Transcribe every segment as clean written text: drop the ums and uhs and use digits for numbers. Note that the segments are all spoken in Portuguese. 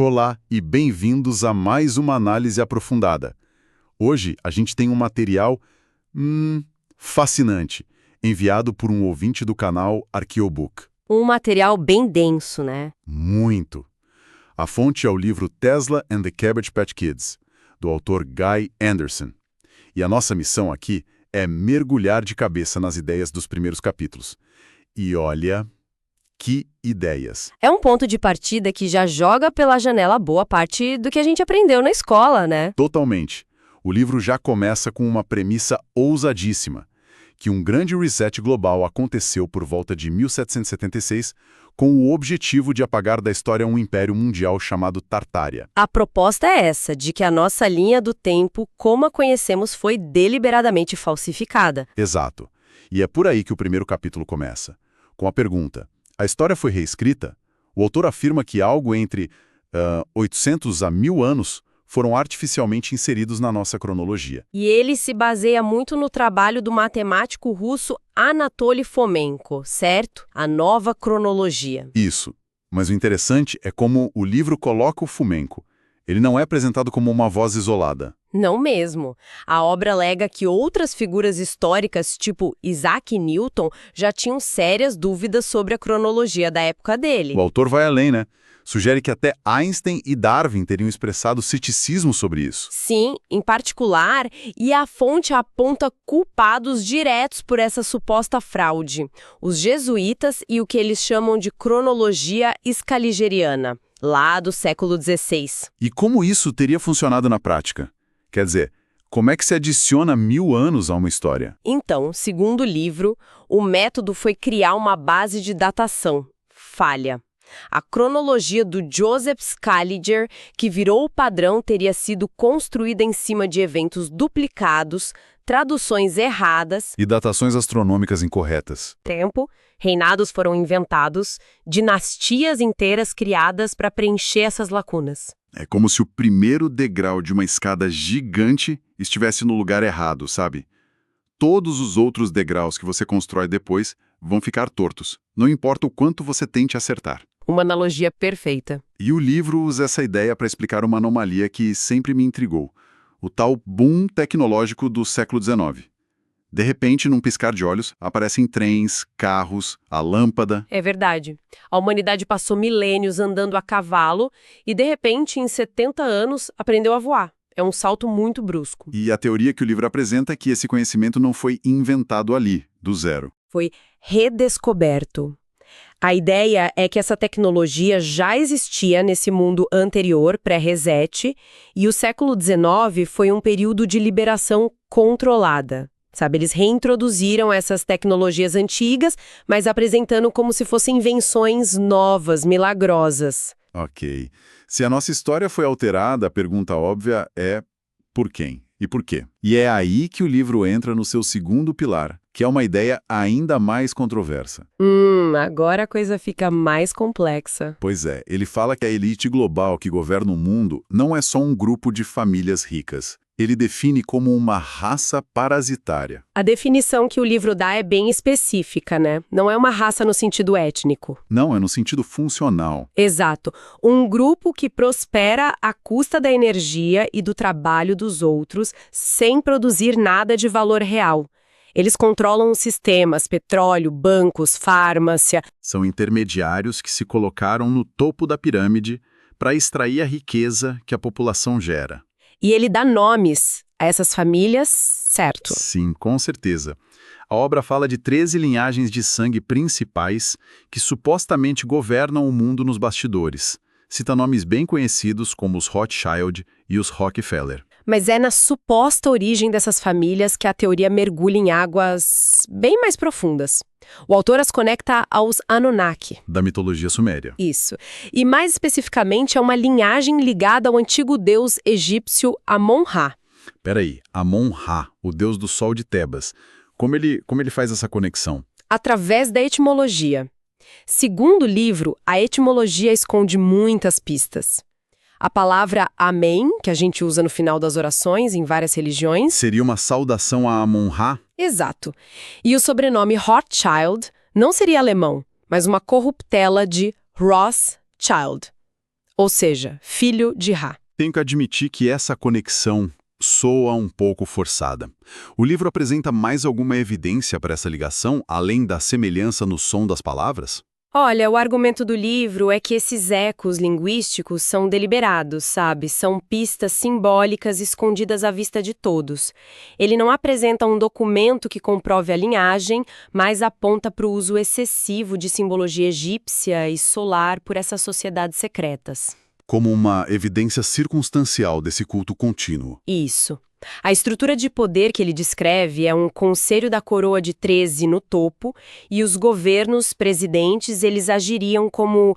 Olá e bem-vindos a mais uma análise aprofundada. Hoje a gente tem um material fascinante, enviado por um ouvinte do canal Arqueobook. Um material bem denso, né? Muito. A fonte é o livro Tesla and the Cabbage Patch Kids, do autor Guy Anderson. E a nossa missão aqui é mergulhar de cabeça nas ideias dos primeiros capítulos. E olha, que ideias! É um ponto de partida que já joga pela janela boa parte do que a gente aprendeu na escola, né? Totalmente. O livro já começa com uma premissa ousadíssima, que um grande reset global aconteceu por volta de 1776, com o objetivo de apagar da história um império mundial chamado Tartária. A proposta é essa, de que a nossa linha do tempo, como a conhecemos, foi deliberadamente falsificada. Exato. E é por aí que o primeiro capítulo começa, com a pergunta: a história foi reescrita? O autor afirma que algo entre 800 a 1000 anos foram artificialmente inseridos na nossa cronologia. E ele se baseia muito no trabalho do matemático russo Anatoly Fomenko, certo? A nova cronologia. Isso. Mas o interessante é como o livro coloca o Fomenko. Ele não é apresentado como uma voz isolada. Não mesmo. A obra alega que outras figuras históricas, tipo Isaac Newton, já tinham sérias dúvidas sobre a cronologia da época dele. O autor vai além, né? Sugere que até Einstein e Darwin teriam expressado ceticismo sobre isso. Sim, em particular, e a fonte aponta culpados diretos por essa suposta fraude: os jesuítas e o que eles chamam de cronologia scaligeriana, lá do século XVI. E como isso teria funcionado na prática? Quer dizer, como é que se adiciona 1000 anos a uma história? Então, segundo o livro, o método foi criar uma base de datação falha. A cronologia do Joseph Scaliger, que virou o padrão, teria sido construída em cima de eventos duplicados, traduções erradas, E datações astronômicas incorretas. reinados foram inventados, dinastias inteiras criadas para preencher essas lacunas. É como se o primeiro degrau de uma escada gigante estivesse no lugar errado, sabe? Todos os outros degraus que você constrói depois vão ficar tortos, não importa o quanto você tente acertar. Uma analogia perfeita. E o livro usa essa ideia para explicar uma anomalia que sempre me intrigou: o tal boom tecnológico do século XIX. De repente, num piscar de olhos, aparecem trens, carros, a lâmpada. É verdade. A humanidade passou milênios andando a cavalo e, de repente, em 70 anos, aprendeu a voar. É um salto muito brusco. E a teoria que o livro apresenta é que esse conhecimento não foi inventado ali, do zero. Foi redescoberto. A ideia é que essa tecnologia já existia nesse mundo anterior, pré-reset, e o século XIX foi um período de liberação controlada. Sabe, eles reintroduziram essas tecnologias antigas, mas apresentando como se fossem invenções novas, milagrosas. Ok. Se a nossa história foi alterada, a pergunta óbvia é: por quem? E por quê? E é aí que o livro entra no seu segundo pilar, que é uma ideia ainda mais controversa. Agora a coisa fica mais complexa. Pois é, ele fala que a elite global que governa o mundo não é só um grupo de famílias ricas. Ele define como uma raça parasitária. A definição que o livro dá é bem específica, né? Não é uma raça no sentido étnico. Não, é no sentido funcional. Exato. Um grupo que prospera à custa da energia e do trabalho dos outros, sem produzir nada de valor real. Eles controlam os sistemas, petróleo, bancos, farmácia. São intermediários que se colocaram no topo da pirâmide para extrair a riqueza que a população gera. E ele dá nomes a essas famílias, certo? Sim, com certeza. A obra fala de 13 linhagens de sangue principais que supostamente governam o mundo nos bastidores. Cita nomes bem conhecidos como os Rothschild e os Rockefeller. Mas é na suposta origem dessas famílias que a teoria mergulha em águas bem mais profundas. O autor as conecta aos Anunnaki. Da mitologia suméria. Isso. E mais especificamente é uma linhagem ligada ao antigo deus egípcio Amon-Ra. Peraí, Amon-Ra, o deus do sol de Tebas. Como ele faz essa conexão? Através da etimologia. Segundo o livro, a etimologia esconde muitas pistas. A palavra amém, que a gente usa no final das orações em várias religiões. Seria uma saudação a Amon-Ra? Exato. E o sobrenome Rothschild não seria alemão, mas uma corruptela de Rothschild. ou seja, filho de Ra. Tenho que admitir que essa conexão soa um pouco forçada. O livro apresenta mais alguma evidência para essa ligação, além da semelhança no som das palavras? Olha, o argumento do livro é que esses ecos linguísticos são deliberados, sabe? São pistas simbólicas escondidas à vista de todos. Ele não apresenta um documento que comprove a linhagem, mas aponta para o uso excessivo de simbologia egípcia e solar por essas sociedades secretas. Como uma evidência circunstancial desse culto contínuo. Isso. A estrutura de poder que ele descreve é um conselho da coroa de 13 no topo, e os governos, presidentes, eles agiriam como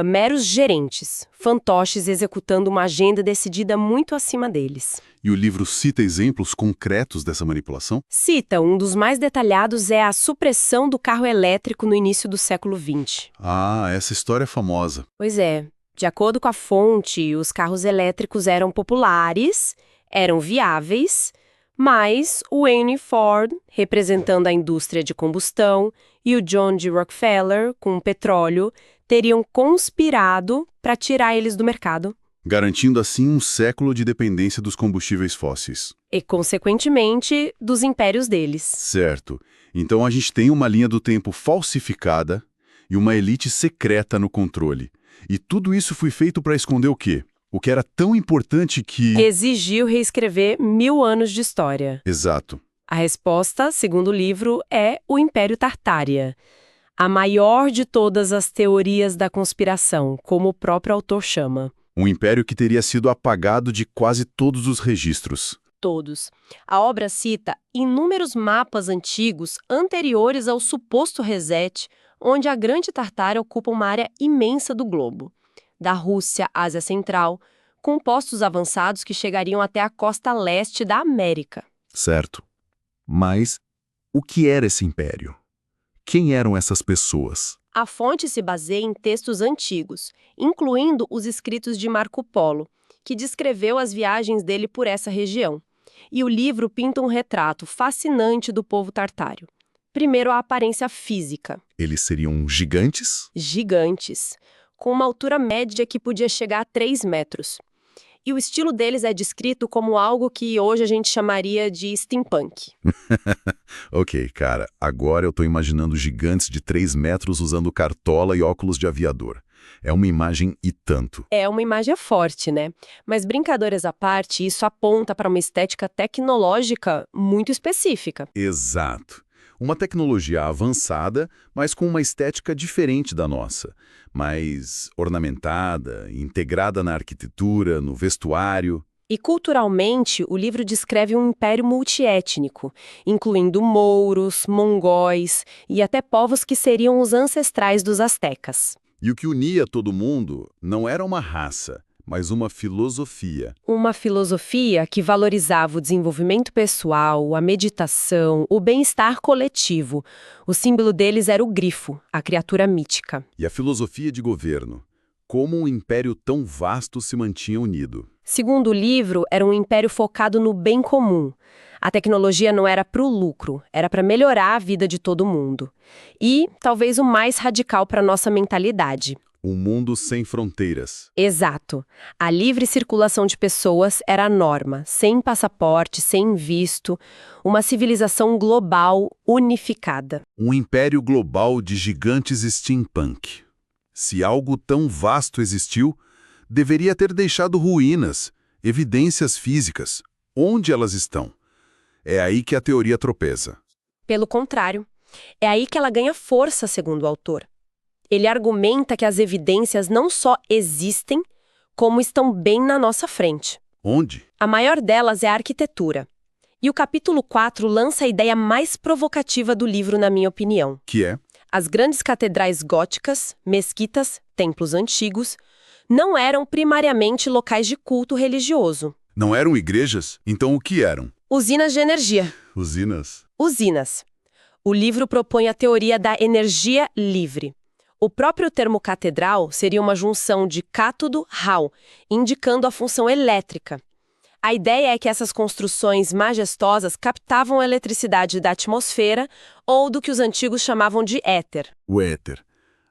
meros gerentes, fantoches executando uma agenda decidida muito acima deles. E o livro cita exemplos concretos dessa manipulação? Cita, um dos mais detalhados é a supressão do carro elétrico no início do século XX. Ah, essa história é famosa. Pois é, de acordo com a fonte, os carros elétricos eram populares, eram viáveis, mas o Henry Ford, representando a indústria de combustão, e o John D. Rockefeller, com o petróleo, teriam conspirado para tirar eles do mercado. Garantindo assim um século de dependência dos combustíveis fósseis. E, consequentemente, dos impérios deles. Certo. Então a gente tem uma linha do tempo falsificada e uma elite secreta no controle. E tudo isso foi feito para esconder o quê? O que era tão importante que... Exigiu reescrever 1000 anos de história. Exato. A resposta, segundo o livro, é o Império Tartária. A maior de todas as teorias da conspiração, como o próprio autor chama. Um império que teria sido apagado de quase todos os registros. Todos. A obra cita inúmeros mapas antigos anteriores ao suposto reset, onde a Grande Tartária ocupa uma área imensa do globo. Da Rússia à Ásia Central, com postos avançados que chegariam até a costa leste da América. Certo. Mas o que era esse império? Quem eram essas pessoas? A fonte se baseia em textos antigos, incluindo os escritos de Marco Polo, que descreveu as viagens dele por essa região. E o livro pinta um retrato fascinante do povo tartário. Primeiro, a aparência física. Eles seriam gigantes? Gigantes, com uma altura média que podia chegar a 3 metros. E o estilo deles é descrito como algo que hoje a gente chamaria de steampunk. Ok, cara, agora eu tô imaginando gigantes de 3 metros usando cartola e óculos de aviador. É uma imagem e tanto. É uma imagem forte, né? Mas brincadeiras à parte, isso aponta para uma estética tecnológica muito específica. Exato. Uma tecnologia avançada, mas com uma estética diferente da nossa. Mais ornamentada, integrada na arquitetura, no vestuário. E culturalmente, o livro descreve um império multiétnico, incluindo mouros, mongóis e até povos que seriam os ancestrais dos astecas. E o que unia todo mundo não era uma raça, mas uma filosofia. Uma filosofia que valorizava o desenvolvimento pessoal, a meditação, o bem-estar coletivo. O símbolo deles era o grifo, a criatura mítica. E a filosofia de governo. Como um império tão vasto se mantinha unido. Segundo o livro, era um império focado no bem comum. A tecnologia não era para o lucro, era para melhorar a vida de todo mundo. E, talvez o mais radical para nossa mentalidade. Um mundo sem fronteiras. Exato. A livre circulação de pessoas era a norma, sem passaporte, sem visto, uma civilização global unificada. Um império global de gigantes steampunk. Se algo tão vasto existiu, deveria ter deixado ruínas, evidências físicas. Onde elas estão? É aí que a teoria tropeça. Pelo contrário, é aí que ela ganha força, segundo o autor. Ele argumenta que as evidências não só existem, como estão bem na nossa frente. Onde? A maior delas é a arquitetura. E o capítulo 4 lança a ideia mais provocativa do livro, na minha opinião. Que é? As grandes catedrais góticas, mesquitas, templos antigos, não eram primariamente locais de culto religioso. Não eram igrejas? Então o que eram? Usinas de energia. Usinas. Usinas. O livro propõe a teoria da energia livre. O próprio termo catedral seria uma junção de cátodo-rau, indicando a função elétrica. A ideia é que essas construções majestosas captavam a eletricidade da atmosfera ou do que os antigos chamavam de éter. O éter.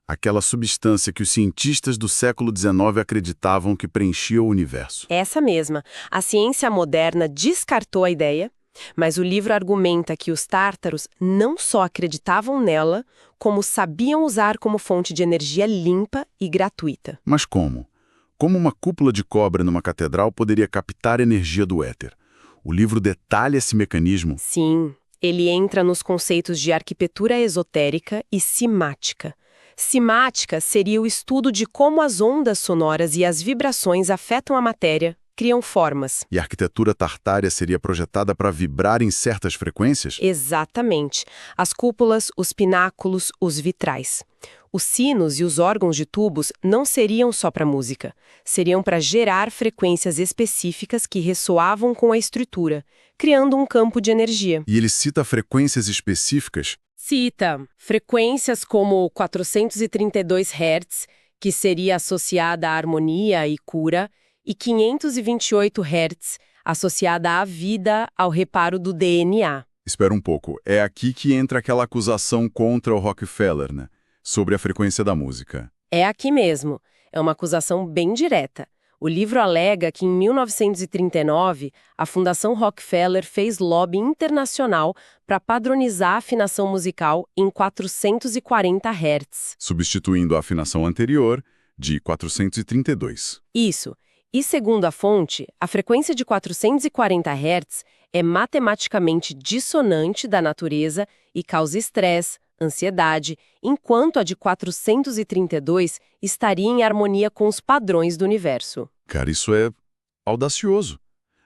Aquela substância que os cientistas do século XIX acreditavam que preenchia o universo. Essa mesma. A ciência moderna descartou a ideia, mas o livro argumenta que os tártaros não só acreditavam nela, como sabiam usar como fonte de energia limpa e gratuita. Mas como? Como uma cúpula de cobre numa catedral poderia captar energia do éter? O livro detalha esse mecanismo. Sim, ele entra nos conceitos de arquitetura esotérica e simática. Simática seria o estudo de como as ondas sonoras e as vibrações afetam a matéria, criam formas. E a arquitetura tartária seria projetada para vibrar em certas frequências? Exatamente. As cúpulas, os pináculos, os vitrais. Os sinos e os órgãos de tubos não seriam só para música. Seriam para gerar frequências específicas que ressoavam com a estrutura, criando um campo de energia. E ele cita frequências específicas? Cita frequências como 432 Hz, que seria associada à harmonia e cura, e 528 Hz, associada à vida, ao reparo do DNA. Espera um pouco, é aqui que entra aquela acusação contra o Rockefeller, né? Sobre a frequência da música. É aqui mesmo. É uma acusação bem direta. O livro alega que, em 1939, a Fundação Rockefeller fez lobby internacional para padronizar a afinação musical em 440 Hz. Substituindo a afinação anterior, de 432. Isso. E segundo a fonte, a frequência de 440 Hz é matematicamente dissonante da natureza e causa estresse, ansiedade, enquanto a de 432 estaria em harmonia com os padrões do universo. Cara, isso é audacioso.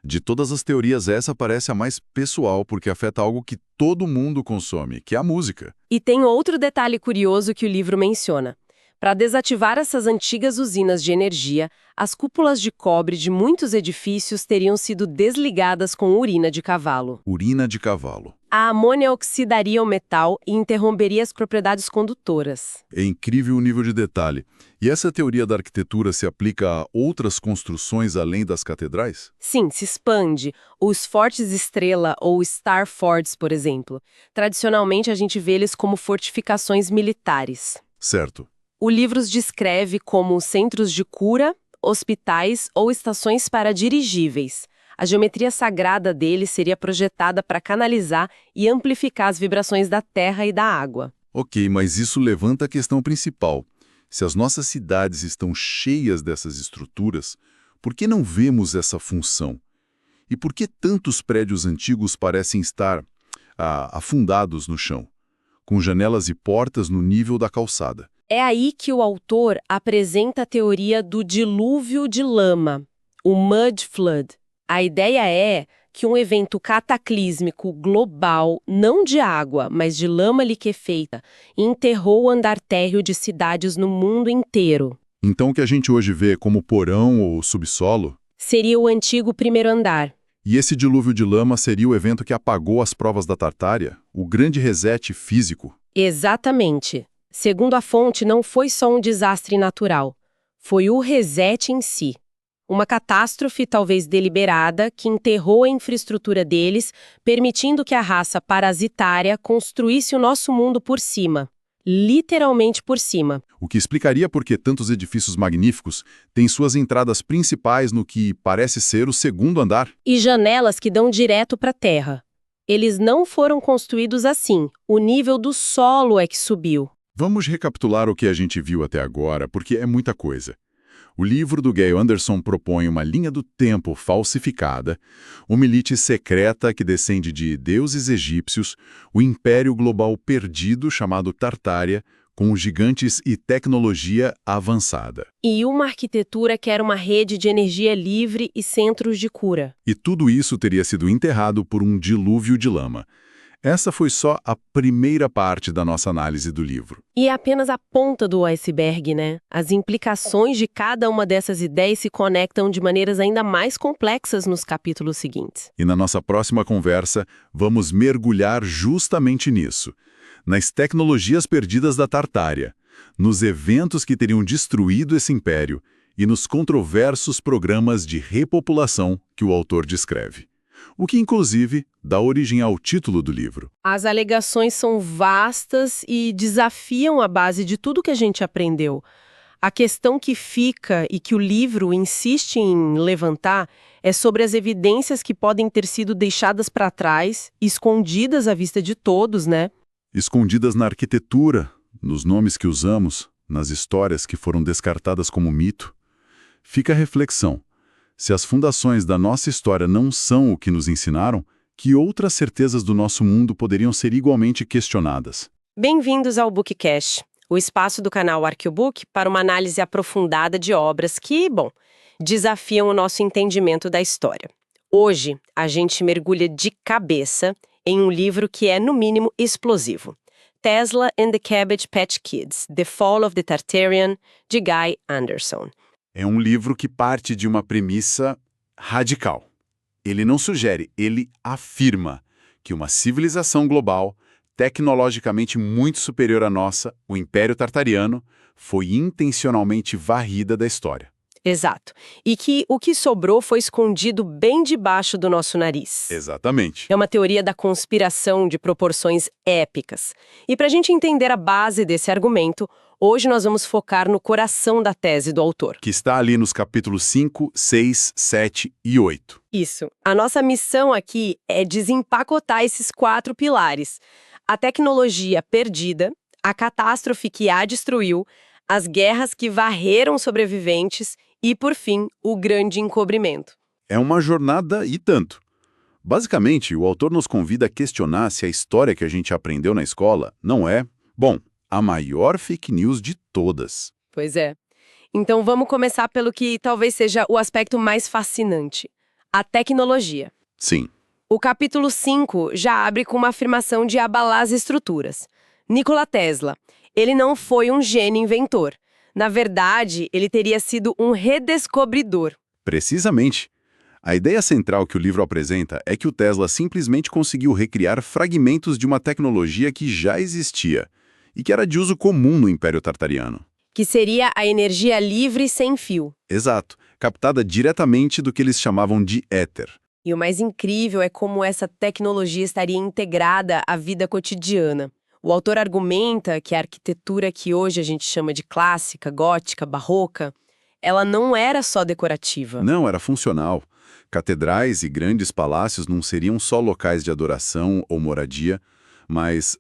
De todas as teorias, essa parece a mais pessoal porque afeta algo que todo mundo consome, que é a música. E tem outro detalhe curioso que o livro menciona. Para desativar essas antigas usinas de energia, as cúpulas de cobre de muitos edifícios teriam sido desligadas com urina de cavalo. Urina de cavalo. A amônia oxidaria o metal e interromperia as propriedades condutoras. É incrível o nível de detalhe. E essa teoria da arquitetura se aplica a outras construções além das catedrais? Sim, se expande. Os fortes estrela ou Star Forts, por exemplo. Tradicionalmente, a gente vê eles como fortificações militares. Certo. O livro os descreve como centros de cura, hospitais ou estações para dirigíveis. A geometria sagrada deles seria projetada para canalizar e amplificar as vibrações da terra e da água. Ok, mas isso levanta a questão principal. Se as nossas cidades estão cheias dessas estruturas, por que não vemos essa função? E por que tantos prédios antigos parecem estar afundados no chão, com janelas e portas no nível da calçada? É aí que o autor apresenta a teoria do dilúvio de lama, o Mud Flood. A ideia é que um evento cataclísmico global, não de água, mas de lama liquefeita, enterrou o andar térreo de cidades no mundo inteiro. Então o que a gente hoje vê como porão ou subsolo seria o antigo primeiro andar. E esse dilúvio de lama seria o evento que apagou as provas da Tartária, o grande reset físico. Exatamente. Segundo a fonte, não foi só um desastre natural. Foi o reset em si. Uma catástrofe talvez deliberada que enterrou a infraestrutura deles, permitindo que a raça parasitária construísse o nosso mundo por cima. Literalmente por cima. O que explicaria por que tantos edifícios magníficos têm suas entradas principais no que parece ser o segundo andar. E janelas que dão direto para a terra. Eles não foram construídos assim. O nível do solo é que subiu. Vamos recapitular o que a gente viu até agora, porque é muita coisa. O livro do Gay Anderson propõe uma linha do tempo falsificada, uma elite secreta que descende de deuses egípcios, o império global perdido chamado Tartária, com gigantes e tecnologia avançada. E uma arquitetura que era uma rede de energia livre e centros de cura. E tudo isso teria sido enterrado por um dilúvio de lama. Essa foi só a primeira parte da nossa análise do livro. E é apenas a ponta do iceberg, né? As implicações de cada uma dessas ideias se conectam de maneiras ainda mais complexas nos capítulos seguintes. E na nossa próxima conversa, vamos mergulhar justamente nisso. Nas tecnologias perdidas da Tartária, nos eventos que teriam destruído esse império e nos controversos programas de repopulação que o autor descreve. o que inclusive dá origem ao título do livro. As alegações são vastas e desafiam a base de tudo que a gente aprendeu. A questão que fica e que o livro insiste em levantar é sobre as evidências que podem ter sido deixadas para trás, escondidas à vista de todos, né? Escondidas na arquitetura, nos nomes que usamos, nas histórias que foram descartadas como mito. Fica a reflexão. Se as fundações da nossa história não são o que nos ensinaram, que outras certezas do nosso mundo poderiam ser igualmente questionadas? Bem-vindos ao Bookcast, o espaço do canal Arqueobook para uma análise aprofundada de obras que, desafiam o nosso entendimento da história. Hoje, a gente mergulha de cabeça em um livro que é, no mínimo, explosivo. Tesla and the Cabbage Patch Kids, The Fall of the Tartarian, de Guy Anderson. É um livro que parte de uma premissa radical. Ele não sugere, ele afirma que uma civilização global, tecnologicamente muito superior à nossa, o Império Tartariano, foi intencionalmente varrida da história. Exato. E que o que sobrou foi escondido bem debaixo do nosso nariz. Exatamente. É uma teoria da conspiração de proporções épicas. E para a gente entender a base desse argumento, hoje nós vamos focar no coração da tese do autor. Que está ali nos capítulos 5, 6, 7 e 8. Isso. A nossa missão aqui é desempacotar esses 4 pilares. A tecnologia perdida, a catástrofe que a destruiu, as guerras que varreram sobreviventes e, por fim, o grande encobrimento. É uma jornada e tanto. Basicamente, o autor nos convida a questionar se a história que a gente aprendeu na escola não é, a maior fake news de todas. Pois é. Então vamos começar pelo que talvez seja o aspecto mais fascinante: a tecnologia. Sim. O capítulo 5 já abre com uma afirmação de abalar as estruturas. Nikola Tesla, ele não foi um gênio inventor. Na verdade, ele teria sido um redescobridor. Precisamente. A ideia central que o livro apresenta é que o Tesla simplesmente conseguiu recriar fragmentos de uma tecnologia que já existia e que era de uso comum no Império Tartariano. Que seria a energia livre sem fio. Exato, captada diretamente do que eles chamavam de éter. E o mais incrível é como essa tecnologia estaria integrada à vida cotidiana. O autor argumenta que a arquitetura que hoje a gente chama de clássica, gótica, barroca, ela não era só decorativa. Não, era funcional. Catedrais e grandes palácios não seriam só locais de adoração ou moradia, mas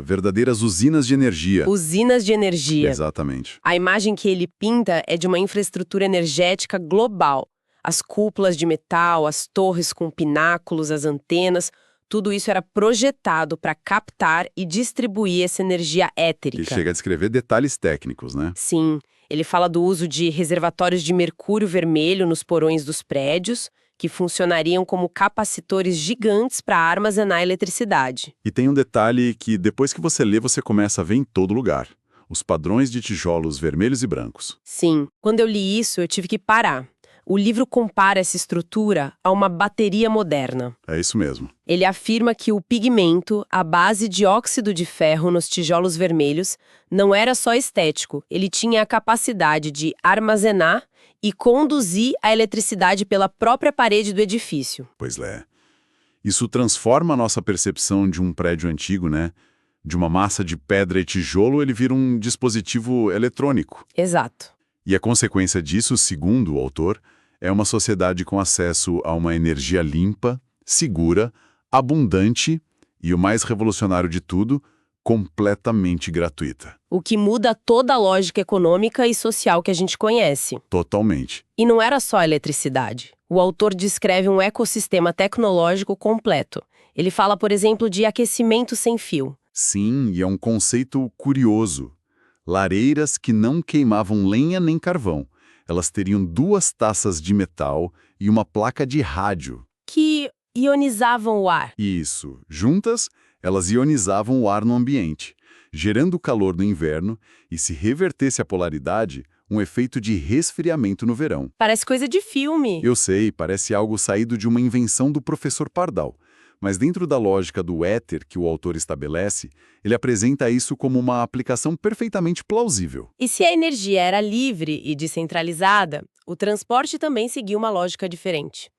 verdadeiras usinas de energia. Usinas de energia. Exatamente. A imagem que ele pinta é de uma infraestrutura energética global. As cúpulas de metal, as torres com pináculos, as antenas, tudo isso era projetado para captar e distribuir essa energia éterica. Que chega a descrever detalhes técnicos, né? Sim, ele fala do uso de reservatórios de mercúrio vermelho nos porões dos prédios, que funcionariam como capacitores gigantes para armazenar eletricidade. E tem um detalhe que depois que você lê, você começa a ver em todo lugar. Os padrões de tijolos vermelhos e brancos. Sim, quando eu li isso, eu tive que parar. O livro compara essa estrutura a uma bateria moderna. É isso mesmo. Ele afirma que o pigmento, a base de óxido de ferro nos tijolos vermelhos, não era só estético, ele tinha a capacidade de armazenar e conduzir a eletricidade pela própria parede do edifício. Pois é. Isso transforma a nossa percepção de um prédio antigo, né? De uma massa de pedra e tijolo, ele vira um dispositivo eletrônico. Exato. E a consequência disso, segundo o autor, é uma sociedade com acesso a uma energia limpa, segura, abundante e, o mais revolucionário de tudo, completamente gratuita. O que muda toda a lógica econômica e social que a gente conhece. Totalmente. E não era só a eletricidade. O autor descreve um ecossistema tecnológico completo. Ele fala, por exemplo, de aquecimento sem fio. Sim, e é um conceito curioso. Lareiras que não queimavam lenha nem carvão. Elas teriam 2 taças de metal e uma placa de rádio. Que ionizavam o ar. Isso. Juntas, elas ionizavam o ar no ambiente, gerando calor no inverno e, se revertesse a polaridade, um efeito de resfriamento no verão. Parece coisa de filme. Eu sei, parece algo saído de uma invenção do professor Pardal. Mas dentro da lógica do éter que o autor estabelece, ele apresenta isso como uma aplicação perfeitamente plausível. E se a energia era livre e descentralizada, o transporte também seguia uma lógica diferente.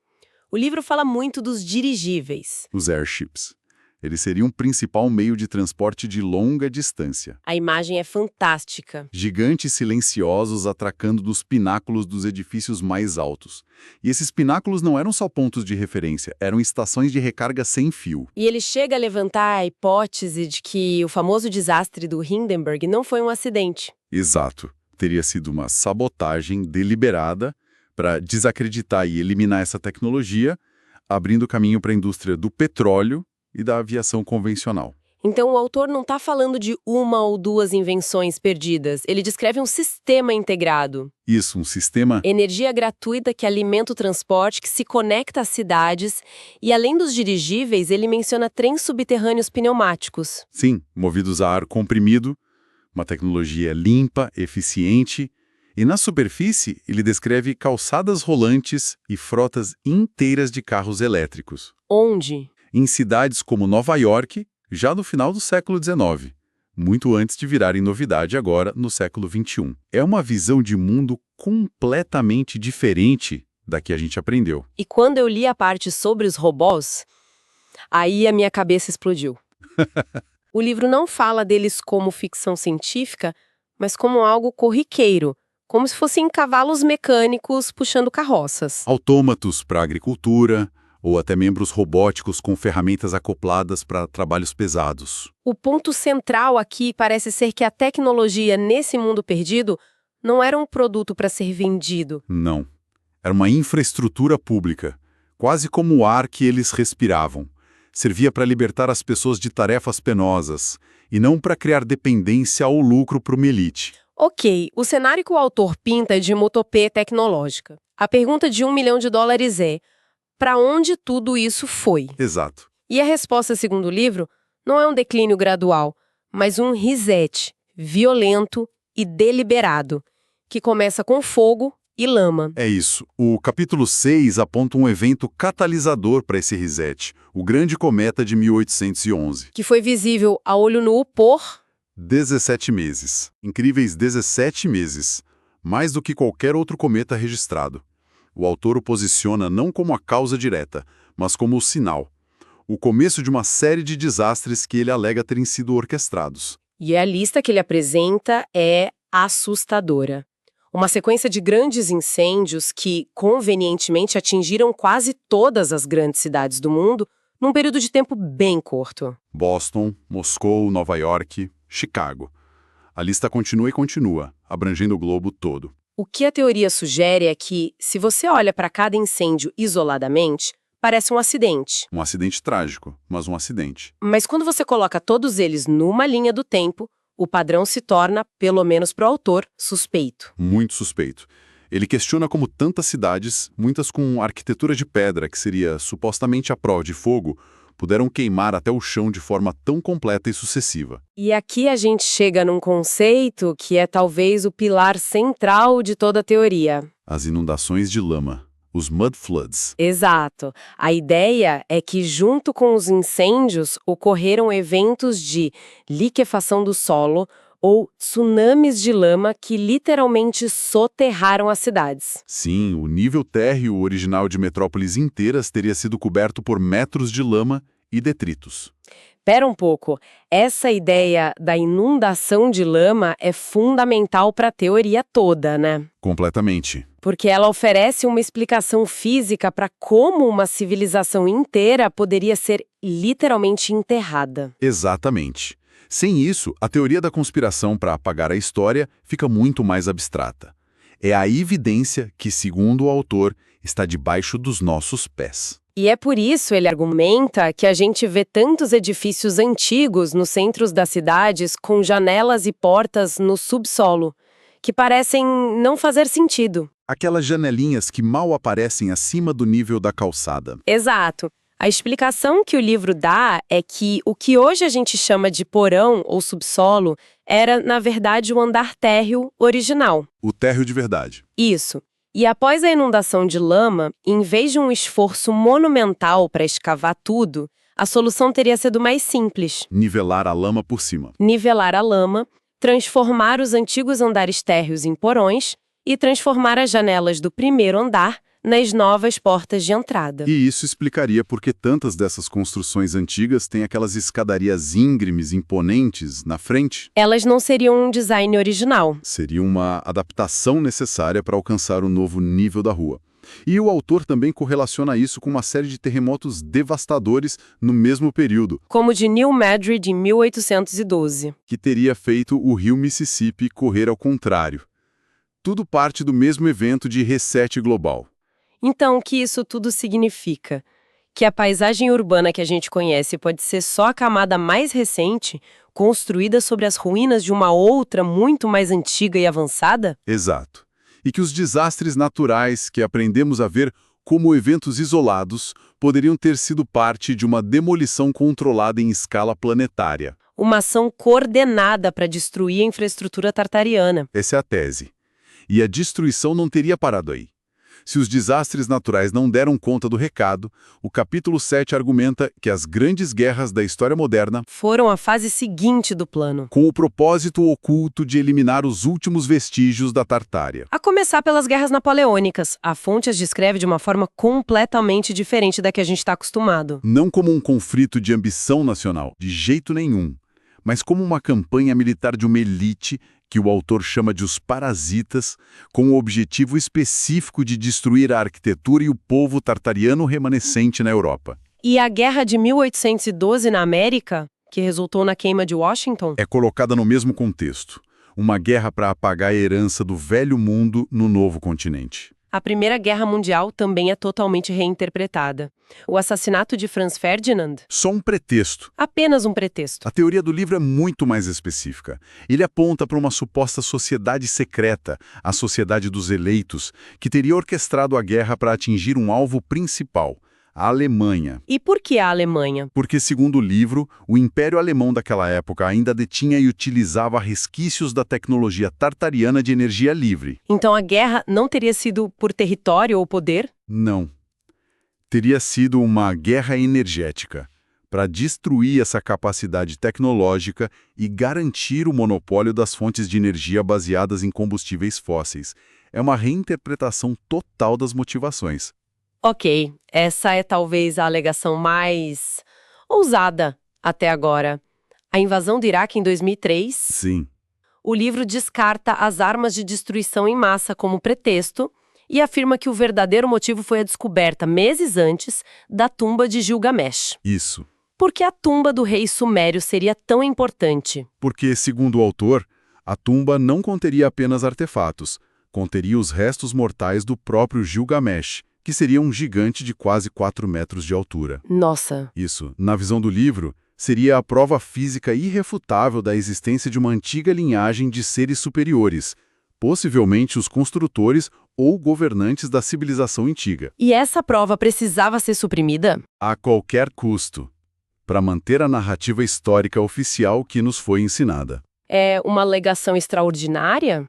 O livro fala muito dos dirigíveis. Os airships. Eles seriam o principal meio de transporte de longa distância. A imagem é fantástica. Gigantes silenciosos atracando dos pináculos dos edifícios mais altos. E esses pináculos não eram só pontos de referência, eram estações de recarga sem fio. E ele chega a levantar a hipótese de que o famoso desastre do Hindenburg não foi um acidente. Exato. Teria sido uma sabotagem deliberada para desacreditar e eliminar essa tecnologia, abrindo caminho para a indústria do petróleo e da aviação convencional. Então o autor não está falando de uma ou duas invenções perdidas, ele descreve um sistema integrado. Isso, um sistema... Energia gratuita que alimenta o transporte, que se conecta às cidades, e além dos dirigíveis, ele menciona trens subterrâneos pneumáticos. Sim, movidos a ar comprimido, uma tecnologia limpa, eficiente, e na superfície ele descreve calçadas rolantes e frotas inteiras de carros elétricos. Onde? Em cidades como Nova York, já no final do século XIX, muito antes de virarem novidade agora no século XXI. É uma visão de mundo completamente diferente da que a gente aprendeu. E quando eu li a parte sobre os robôs, aí a minha cabeça explodiu. O livro não fala deles como ficção científica, mas como algo corriqueiro, como se fossem cavalos mecânicos puxando carroças. Autômatos para a agricultura, ou até membros robóticos com ferramentas acopladas para trabalhos pesados. O ponto central aqui parece ser que a tecnologia nesse mundo perdido não era um produto para ser vendido. Não. Era uma infraestrutura pública, quase como o ar que eles respiravam. Servia para libertar as pessoas de tarefas penosas, e não para criar dependência ou lucro para uma elite. Ok, o cenário que o autor pinta é de uma utopia tecnológica. A pergunta de $1 milhão é: para onde tudo isso foi? Exato. E a resposta, segundo o livro, não é um declínio gradual, mas um reset violento e deliberado, que começa com fogo e lama. É isso. O capítulo 6 aponta um evento catalisador para esse reset, o Grande Cometa de 1811. Que foi visível a olho nu por 17 meses. Incríveis 17 meses. Mais do que qualquer outro cometa registrado. O autor o posiciona não como a causa direta, mas como o sinal. O começo de uma série de desastres que ele alega terem sido orquestrados. E a lista que ele apresenta é assustadora. Uma sequência de grandes incêndios que, convenientemente, atingiram quase todas as grandes cidades do mundo num período de tempo bem curto. Boston, Moscou, Nova York, Chicago. A lista continua e continua, abrangendo o globo todo. O que a teoria sugere é que, se você olha para cada incêndio isoladamente, parece um acidente. Um acidente trágico, mas um acidente. Mas quando você coloca todos eles numa linha do tempo, o padrão se torna, pelo menos para o autor, suspeito. Muito suspeito. Ele questiona como tantas cidades, muitas com arquitetura de pedra, que seria supostamente à prova de fogo, puderam queimar até o chão de forma tão completa e sucessiva. E aqui a gente chega num conceito que é talvez o pilar central de toda a teoria. As inundações de lama, os mud floods. Exato. A ideia é que, junto com os incêndios, ocorreram eventos de liquefação do solo ou tsunamis de lama que literalmente soterraram as cidades. Sim, o nível térreo original de metrópoles inteiras teria sido coberto por metros de lama e detritos. Pera um pouco, essa ideia da inundação de lama é fundamental para a teoria toda, né? Completamente. Porque ela oferece uma explicação física para como uma civilização inteira poderia ser literalmente enterrada. Exatamente. Sem isso, a teoria da conspiração para apagar a história fica muito mais abstrata. É a evidência que, segundo o autor, está debaixo dos nossos pés. E é por isso, ele argumenta, que a gente vê tantos edifícios antigos nos centros das cidades com janelas e portas no subsolo, que parecem não fazer sentido. Aquelas janelinhas que mal aparecem acima do nível da calçada. Exato. A explicação que o livro dá é que o que hoje a gente chama de porão ou subsolo era, na verdade, o andar térreo original. O térreo de verdade. Isso. E após a inundação de lama, em vez de um esforço monumental para escavar tudo, a solução teria sido mais simples. Nivelar a lama por cima. Nivelar a lama, transformar os antigos andares térreos em porões e transformar as janelas do primeiro andar nas novas portas de entrada. E isso explicaria por que tantas dessas construções antigas têm aquelas escadarias íngremes, imponentes, na frente. Elas não seriam um design original. Seria uma adaptação necessária para alcançar o novo nível da rua. E o autor também correlaciona isso com uma série de terremotos devastadores no mesmo período, Como o de New Madrid em 1812. que teria feito o rio Mississippi correr ao contrário. Tudo parte do mesmo evento de reset global. Então, o que isso tudo significa? Que a paisagem urbana que a gente conhece pode ser só a camada mais recente, construída sobre as ruínas de uma outra muito mais antiga e avançada? Exato. E que os desastres naturais que aprendemos a ver como eventos isolados poderiam ter sido parte de uma demolição controlada em escala planetária. Uma ação coordenada para destruir a infraestrutura tartariana. Essa é a tese. E a destruição não teria parado aí. Se os desastres naturais não deram conta do recado, o capítulo 7 argumenta que as grandes guerras da história moderna Foram a fase seguinte do plano. com o propósito oculto de eliminar os últimos vestígios da Tartária. A começar pelas guerras napoleônicas, a fonte as descreve de uma forma completamente diferente da que a gente está acostumado. Não como um conflito de ambição nacional, de jeito nenhum, mas como uma campanha militar de uma elite que o autor chama de os parasitas, com o objetivo específico de destruir a arquitetura e o povo tartariano remanescente na Europa. E a Guerra de 1812 na América, que resultou na queima de Washington? É colocada no mesmo contexto, uma guerra para apagar a herança do velho mundo no novo continente. A Primeira Guerra Mundial também é totalmente reinterpretada. O assassinato de Franz Ferdinand? Só um pretexto. Apenas um pretexto. A teoria do livro é muito mais específica. Ele aponta para uma suposta sociedade secreta, a Sociedade dos Eleitos, que teria orquestrado a guerra para atingir um alvo principal, a Alemanha. E por que a Alemanha? Porque, segundo o livro, o Império Alemão daquela época ainda detinha e utilizava resquícios da tecnologia tartariana de energia livre. Então a guerra não teria sido por território ou poder? Não. Teria sido uma guerra energética, para destruir essa capacidade tecnológica e garantir o monopólio das fontes de energia baseadas em combustíveis fósseis. É uma reinterpretação total das motivações. Ok, essa é talvez a alegação mais ousada até agora. A invasão do Iraque em 2003, Sim, o livro descarta as armas de destruição em massa como pretexto e afirma que o verdadeiro motivo foi a descoberta, meses antes, da tumba de Gilgamesh. isso. Por que a tumba do rei sumério seria tão importante? Porque, segundo o autor, a tumba não conteria apenas artefatos, conteria os restos mortais do próprio Gilgamesh, que seria um gigante de quase 4 metros de altura. Nossa, Isso, na visão do livro, seria a prova física irrefutável da existência de uma antiga linhagem de seres superiores, possivelmente os construtores ou governantes da civilização antiga. e essa prova precisava ser suprimida? A qualquer custo, para manter a narrativa histórica oficial que nos foi ensinada. É uma alegação extraordinária?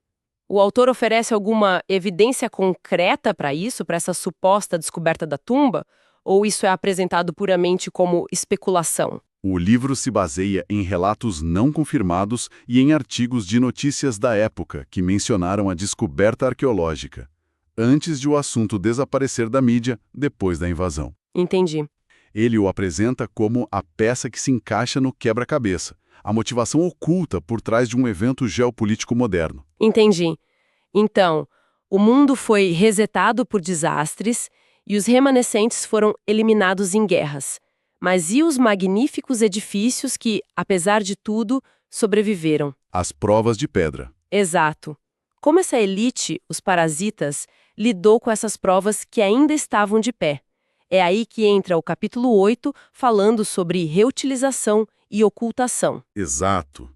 O autor oferece alguma evidência concreta para isso, para essa suposta descoberta da tumba? Ou isso é apresentado puramente como especulação? O livro se baseia em relatos não confirmados e em artigos de notícias da época que mencionaram a descoberta arqueológica, antes de o assunto desaparecer da mídia depois da invasão. Entendi. Ele o apresenta como a peça que se encaixa no quebra-cabeça, a motivação oculta por trás de um evento geopolítico moderno. Entendi. Então, o mundo foi resetado por desastres e os remanescentes foram eliminados em guerras. Mas e os magníficos edifícios que, apesar de tudo, sobreviveram? As provas de pedra. Exato. Como essa elite, os parasitas, lidou com essas provas que ainda estavam de pé? É aí que entra o capítulo 8, falando sobre reutilização e ocultação. Exato.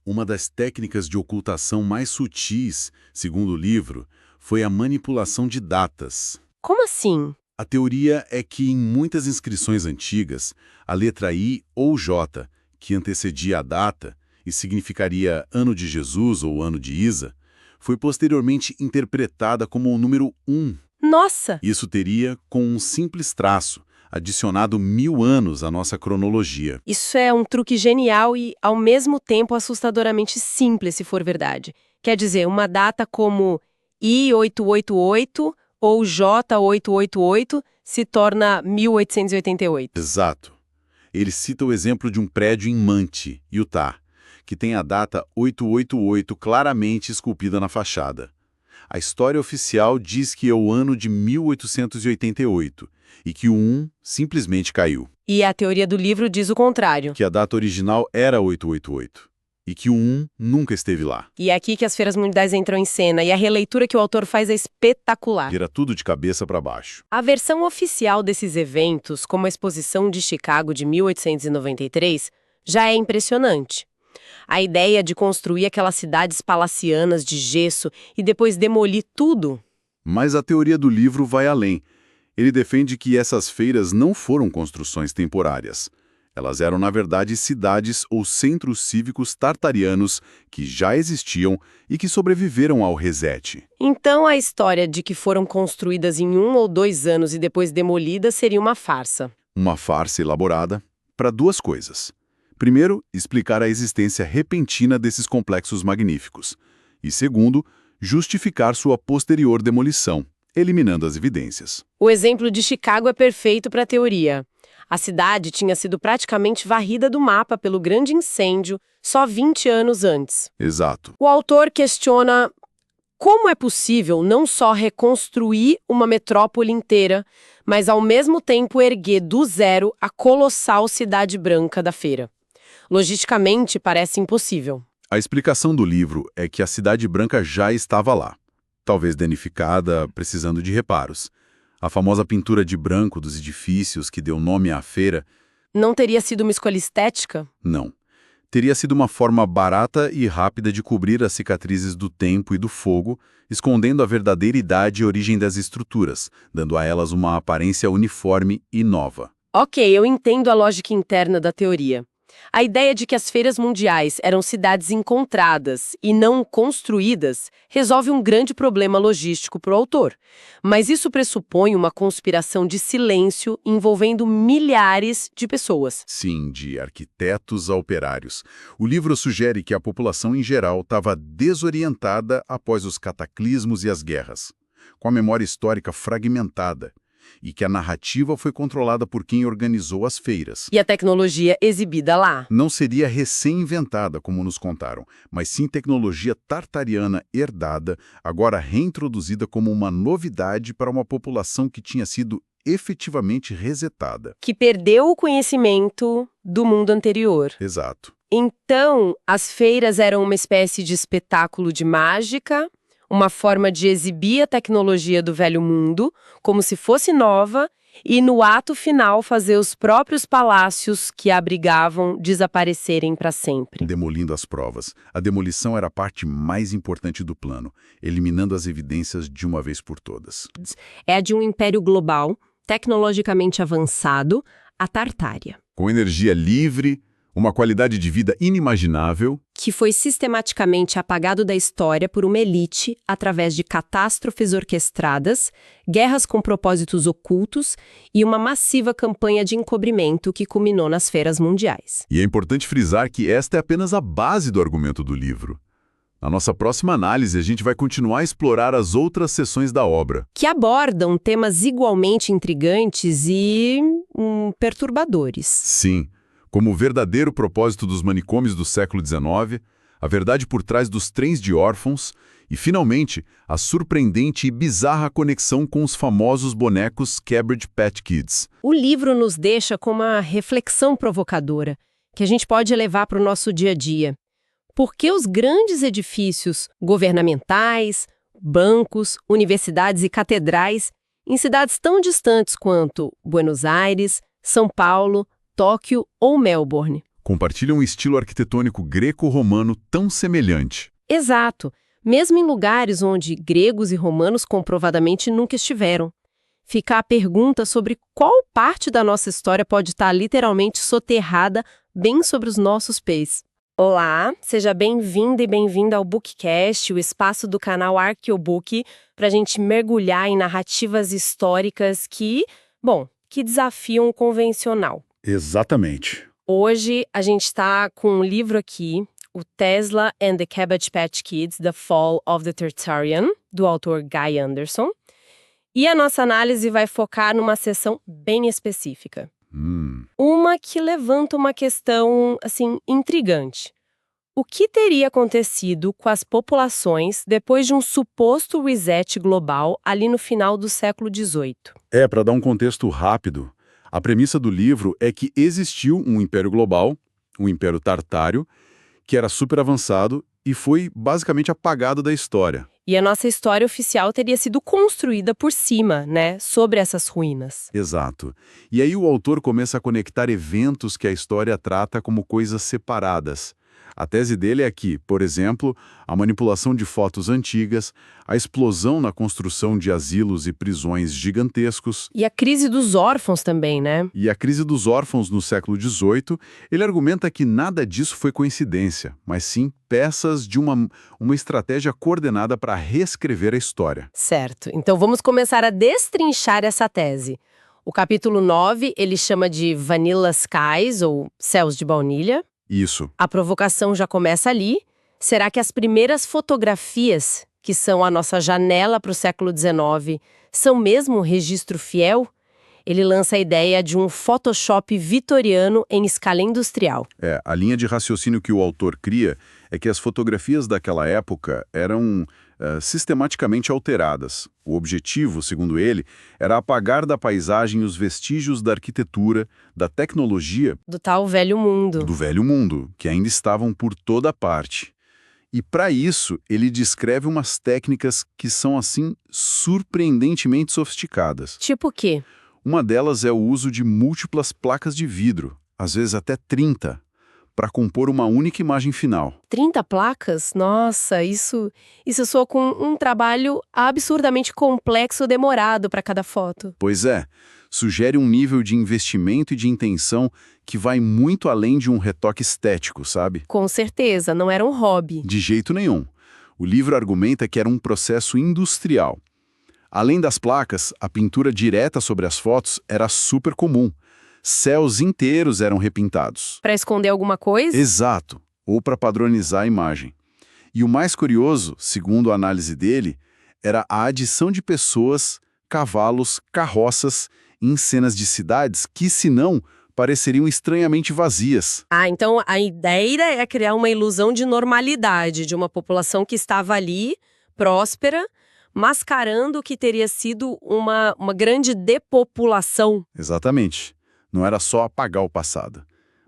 Uma das técnicas de ocultação mais sutis, segundo o livro, foi a manipulação de datas. Como assim? A teoria é que em muitas inscrições antigas, a letra I ou J, que antecedia a data e significaria ano de Jesus ou ano de Isa, foi posteriormente interpretada como o número 1. Nossa! Isso teria, com um simples traço, adicionado 1000 anos à nossa cronologia. Isso é um truque genial e, ao mesmo tempo, assustadoramente simples, se for verdade. Quer dizer, uma data como I888 ou J888 se torna 1888. Exato. Ele cita o exemplo de um prédio em Manti, Utah, que tem a data 888 claramente esculpida na fachada. A história oficial diz que é o ano de 1888 e que o 1 simplesmente caiu. E a teoria do livro diz o contrário. Que a data original era 888 e que o 1 nunca esteve lá. E é aqui que as feiras mundiais entram em cena, e a releitura que o autor faz é espetacular. Vira tudo de cabeça para baixo. A versão oficial desses eventos, como a Exposição de Chicago de 1893, já é impressionante. A ideia de construir aquelas cidades palacianas de gesso e depois demolir tudo. Mas a teoria do livro vai além. Ele defende que essas feiras não foram construções temporárias. Elas eram, na verdade, cidades ou centros cívicos tartarianos que já existiam e que sobreviveram ao reset. Então, a história de que foram construídas em 1 ou 2 anos e depois demolidas seria uma farsa. Uma farsa elaborada para duas coisas. Primeiro, explicar a existência repentina desses complexos magníficos. E segundo, justificar sua posterior demolição, eliminando as evidências. O exemplo de Chicago é perfeito para a teoria. A cidade tinha sido praticamente varrida do mapa pelo grande incêndio só 20 anos antes. Exato. O autor questiona como é possível não só reconstruir uma metrópole inteira, mas ao mesmo tempo erguer do zero a colossal Cidade Branca da Feira. Logisticamente, parece impossível. A explicação do livro é que a Cidade Branca já estava lá, talvez danificada, precisando de reparos. A famosa pintura de branco dos edifícios que deu nome à feira... Não teria sido uma escolha estética? Não. Teria sido uma forma barata e rápida de cobrir as cicatrizes do tempo e do fogo, escondendo a verdadeira idade e origem das estruturas, dando a elas uma aparência uniforme e nova. Ok, eu entendo a lógica interna da teoria. A ideia de que as feiras mundiais eram cidades encontradas e não construídas resolve um grande problema logístico para o autor. Mas isso pressupõe uma conspiração de silêncio envolvendo milhares de pessoas. Sim, de arquitetos a operários. O livro sugere que a população em geral estava desorientada após os cataclismos e as guerras, com a memória histórica fragmentada, e que a narrativa foi controlada por quem organizou as feiras. E a tecnologia exibida lá? Não seria recém-inventada, como nos contaram, mas sim tecnologia tartariana herdada, agora reintroduzida como uma novidade para uma população que tinha sido efetivamente resetada. Que perdeu o conhecimento do mundo anterior. Exato. Então, as feiras eram uma espécie de espetáculo de mágica, uma forma de exibir a tecnologia do velho mundo como se fosse nova e, no ato final, fazer os próprios palácios que a abrigavam desaparecerem para sempre. Demolindo as provas. A demolição era a parte mais importante do plano, eliminando as evidências de uma vez por todas. É a de um império global, tecnologicamente avançado, a Tartária. Com energia livre, uma qualidade de vida inimaginável, que foi sistematicamente apagado da história por uma elite através de catástrofes orquestradas, guerras com propósitos ocultos e uma massiva campanha de encobrimento que culminou nas feiras mundiais. E é importante frisar que esta é apenas a base do argumento do livro. Na nossa próxima análise, a gente vai continuar a explorar as outras seções da obra, que abordam temas igualmente intrigantes e perturbadores. Sim, como o verdadeiro propósito dos manicômios do século XIX, a verdade por trás dos trens de órfãos e, finalmente, a surpreendente e bizarra conexão com os famosos bonecos Cabbage Patch Kids. O livro nos deixa com uma reflexão provocadora que a gente pode levar para o nosso dia a dia. Por que os grandes edifícios governamentais, bancos, universidades e catedrais, em cidades tão distantes quanto Buenos Aires, São Paulo, Tóquio ou Melbourne, compartilham um estilo arquitetônico greco-romano tão semelhante? Exato, mesmo em lugares onde gregos e romanos comprovadamente nunca estiveram. Fica a pergunta sobre qual parte da nossa história pode estar literalmente soterrada bem sobre os nossos pés. Olá, seja bem-vindo e bem-vinda ao Bookcast, o espaço do canal Arqueobook, para a gente mergulhar em narrativas históricas que desafiam o convencional. Exatamente. Hoje a gente está com um livro aqui, o Tesla and the Cabbage Patch Kids, The Fall of the Tartarian, do autor Guy Anderson. E a nossa análise vai focar numa seção bem específica. Hum, Uma que levanta uma questão, assim, intrigante. O que teria acontecido com as populações depois de um suposto reset global ali no final do século XVIII? para dar um contexto rápido, a premissa do livro é que existiu um império global, o Império Tartário, que era super avançado e foi basicamente apagado da história. E a nossa história oficial teria sido construída por cima, né, sobre essas ruínas. Exato. E aí o autor começa a conectar eventos que a história trata como coisas separadas. A tese dele é que, por exemplo, a manipulação de fotos antigas, a explosão na construção de asilos e prisões gigantescos, E a crise dos órfãos também, né? e a crise dos órfãos no século XVIII, ele argumenta que nada disso foi coincidência, mas sim peças de uma estratégia coordenada para reescrever a história. Certo. Então vamos começar a destrinchar essa tese. O capítulo 9, ele chama de Vanilla Skies, ou Céus de Baunilha. Isso. A provocação já começa ali. Será que as primeiras fotografias, que são a nossa janela para o século XIX, são mesmo um registro fiel? Ele lança a ideia de um Photoshop vitoriano em escala industrial. A linha de raciocínio que o autor cria é que as fotografias daquela época eram sistematicamente alteradas. O objetivo, segundo ele, era apagar da paisagem os vestígios da arquitetura, da tecnologia Do tal velho mundo. do velho mundo, que ainda estavam por toda parte. E para isso, ele descreve umas técnicas que são, assim, surpreendentemente sofisticadas. Tipo o quê? Uma delas é o uso de múltiplas placas de vidro, às vezes até 30, para compor uma única imagem final. 30 placas? Nossa, isso soa com um trabalho absurdamente complexo e demorado para cada foto. Pois é, sugere um nível de investimento e de intenção que vai muito além de um retoque estético, sabe? Com certeza, não era um hobby. De jeito nenhum. O livro argumenta que era um processo industrial. Além das placas, a pintura direta sobre as fotos era super comum. Céus inteiros eram repintados. Para esconder alguma coisa? Exato, ou para padronizar a imagem. E o mais curioso, segundo a análise dele, era a adição de pessoas, cavalos, carroças em cenas de cidades que, se não, pareceriam estranhamente vazias. Ah, então a ideia é criar uma ilusão de normalidade, de uma população que estava ali, próspera, mascarando o que teria sido uma grande depopulação. Exatamente. Não era só apagar o passado,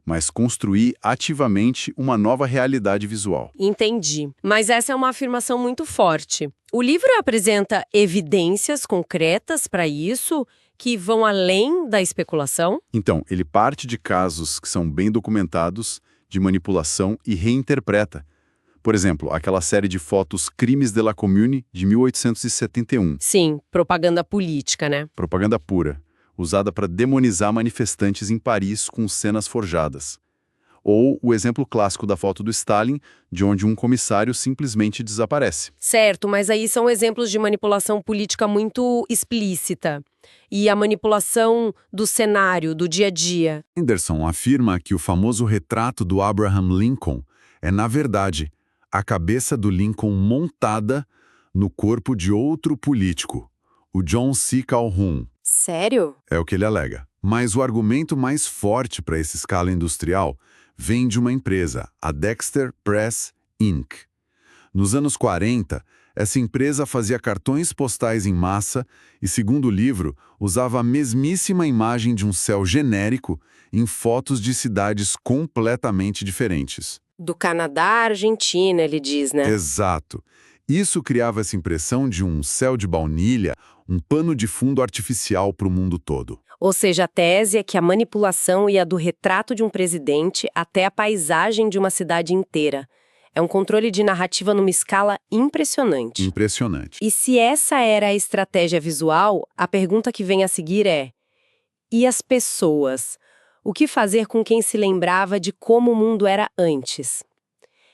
mas construir ativamente uma nova realidade visual. Entendi. Mas essa é uma afirmação muito forte. O livro apresenta evidências concretas para isso, que vão além da especulação? Então, ele parte de casos que são bem documentados, de manipulação, e reinterpreta. Por exemplo, aquela série de fotos Crimes de la Commune, de 1871. Sim, propaganda política, né? Propaganda pura, usada para demonizar manifestantes em Paris com cenas forjadas. Ou o exemplo clássico da foto do Stalin, de onde um comissário simplesmente desaparece. Certo, mas aí são exemplos de manipulação política muito explícita. E a manipulação do cenário, do dia a dia. Anderson afirma que o famoso retrato do Abraham Lincoln é, na verdade, a cabeça do Lincoln montada no corpo de outro político, o John C. Calhoun. Sério? É o que ele alega. Mas o argumento mais forte para essa escala industrial vem de uma empresa, a Dexter Press Inc. Nos anos 40, essa empresa fazia cartões postais em massa e, segundo o livro, usava a mesmíssima imagem de um céu genérico em fotos de cidades completamente diferentes. Do Canadá à Argentina, ele diz, né? Exato. Isso criava essa impressão de um céu de baunilha, um pano de fundo artificial para o mundo todo. Ou seja, a tese é que a manipulação ia do retrato de um presidente até a paisagem de uma cidade inteira. É um controle de narrativa numa escala impressionante. Impressionante. E se essa era a estratégia visual, a pergunta que vem a seguir é: e as pessoas? O que fazer com quem se lembrava de como o mundo era antes?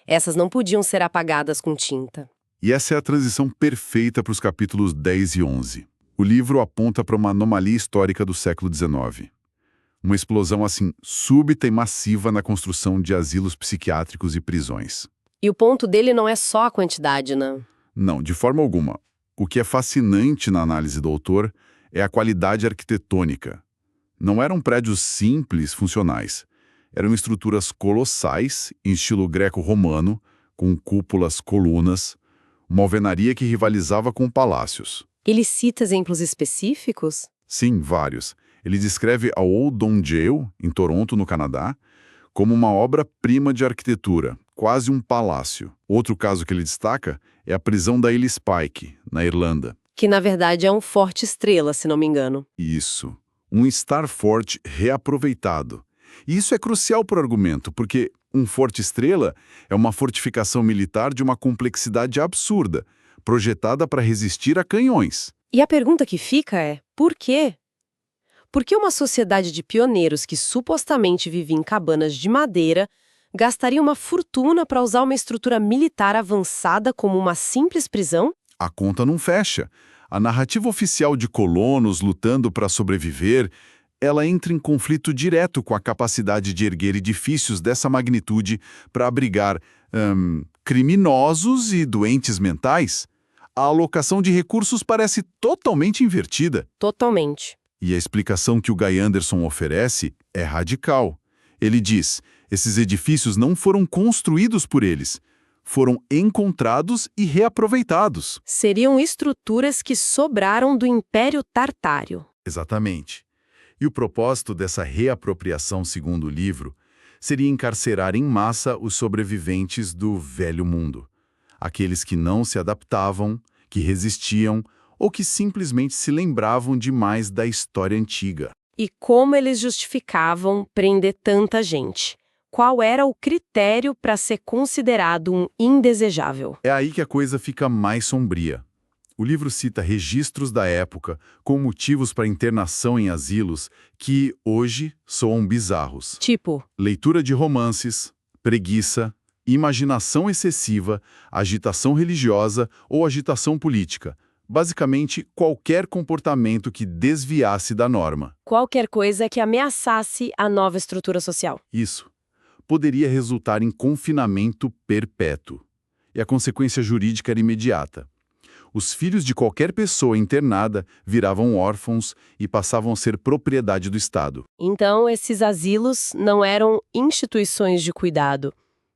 Essas não podiam ser apagadas com tinta. E essa é a transição perfeita para os capítulos 10 e 11. O livro aponta para uma anomalia histórica do século XIX. Uma explosão, assim, súbita e massiva na construção de asilos psiquiátricos e prisões. E o ponto dele não é só a quantidade, né? Não, de forma alguma. O que é fascinante na análise do autor é a qualidade arquitetônica. Não eram prédios simples, funcionais. Eram estruturas colossais, em estilo greco-romano, com cúpulas, colunas, uma alvenaria que rivalizava com palácios. Ele cita exemplos específicos? Sim, vários. Ele descreve a Old Dome Jail, em Toronto, no Canadá, como uma obra-prima de arquitetura, quase um palácio. Outro caso que ele destaca é a prisão da Ilha Spike, na Irlanda. Que, na verdade, é um forte estrela, se não me engano. Isso. Um Star Fort reaproveitado. E isso é crucial para o argumento, porque um Forte Estrela é uma fortificação militar de uma complexidade absurda, projetada para resistir a canhões. E a pergunta que fica é, por quê? Por que uma sociedade de pioneiros que supostamente vivia em cabanas de madeira gastaria uma fortuna para usar uma estrutura militar avançada como uma simples prisão? A conta não fecha. A narrativa oficial de colonos lutando para sobreviver, ela entra em conflito direto com a capacidade de erguer edifícios dessa magnitude para abrigar criminosos e doentes mentais. A alocação de recursos parece totalmente invertida. Totalmente. E a explicação que o Guy Anderson oferece é radical. Ele diz, esses edifícios não foram construídos por eles, foram encontrados e reaproveitados. Seriam estruturas que sobraram do Império Tartário. Exatamente. E o propósito dessa reapropriação, segundo o livro, seria encarcerar em massa os sobreviventes do Velho Mundo. Aqueles que não se adaptavam, que resistiam ou que simplesmente se lembravam demais da história antiga. E como eles justificavam prender tanta gente? Qual era o critério para ser considerado um indesejável? É aí que a coisa fica mais sombria. O livro cita registros da época com motivos para internação em asilos que, hoje, soam bizarros. Tipo, Leitura de romances, preguiça, imaginação excessiva, agitação religiosa ou agitação política. Basicamente, qualquer comportamento que desviasse da norma. qualquer coisa que ameaçasse a nova estrutura social. Isso poderia resultar em confinamento perpétuo. E a consequência jurídica era imediata. Os filhos de qualquer pessoa internada viravam órfãos e passavam a ser propriedade do Estado. Então, esses asilos não eram instituições de cuidado,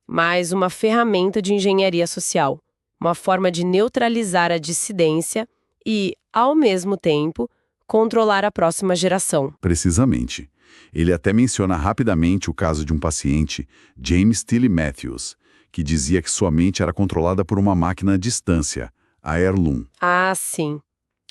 mas uma ferramenta de engenharia social, uma forma de neutralizar a dissidência e, ao mesmo tempo, controlar a próxima geração. Precisamente. Ele até menciona rapidamente o caso de um paciente, James Tilly Matthews, que dizia que sua mente era controlada por uma máquina à distância, a Heirloom. Ah, sim.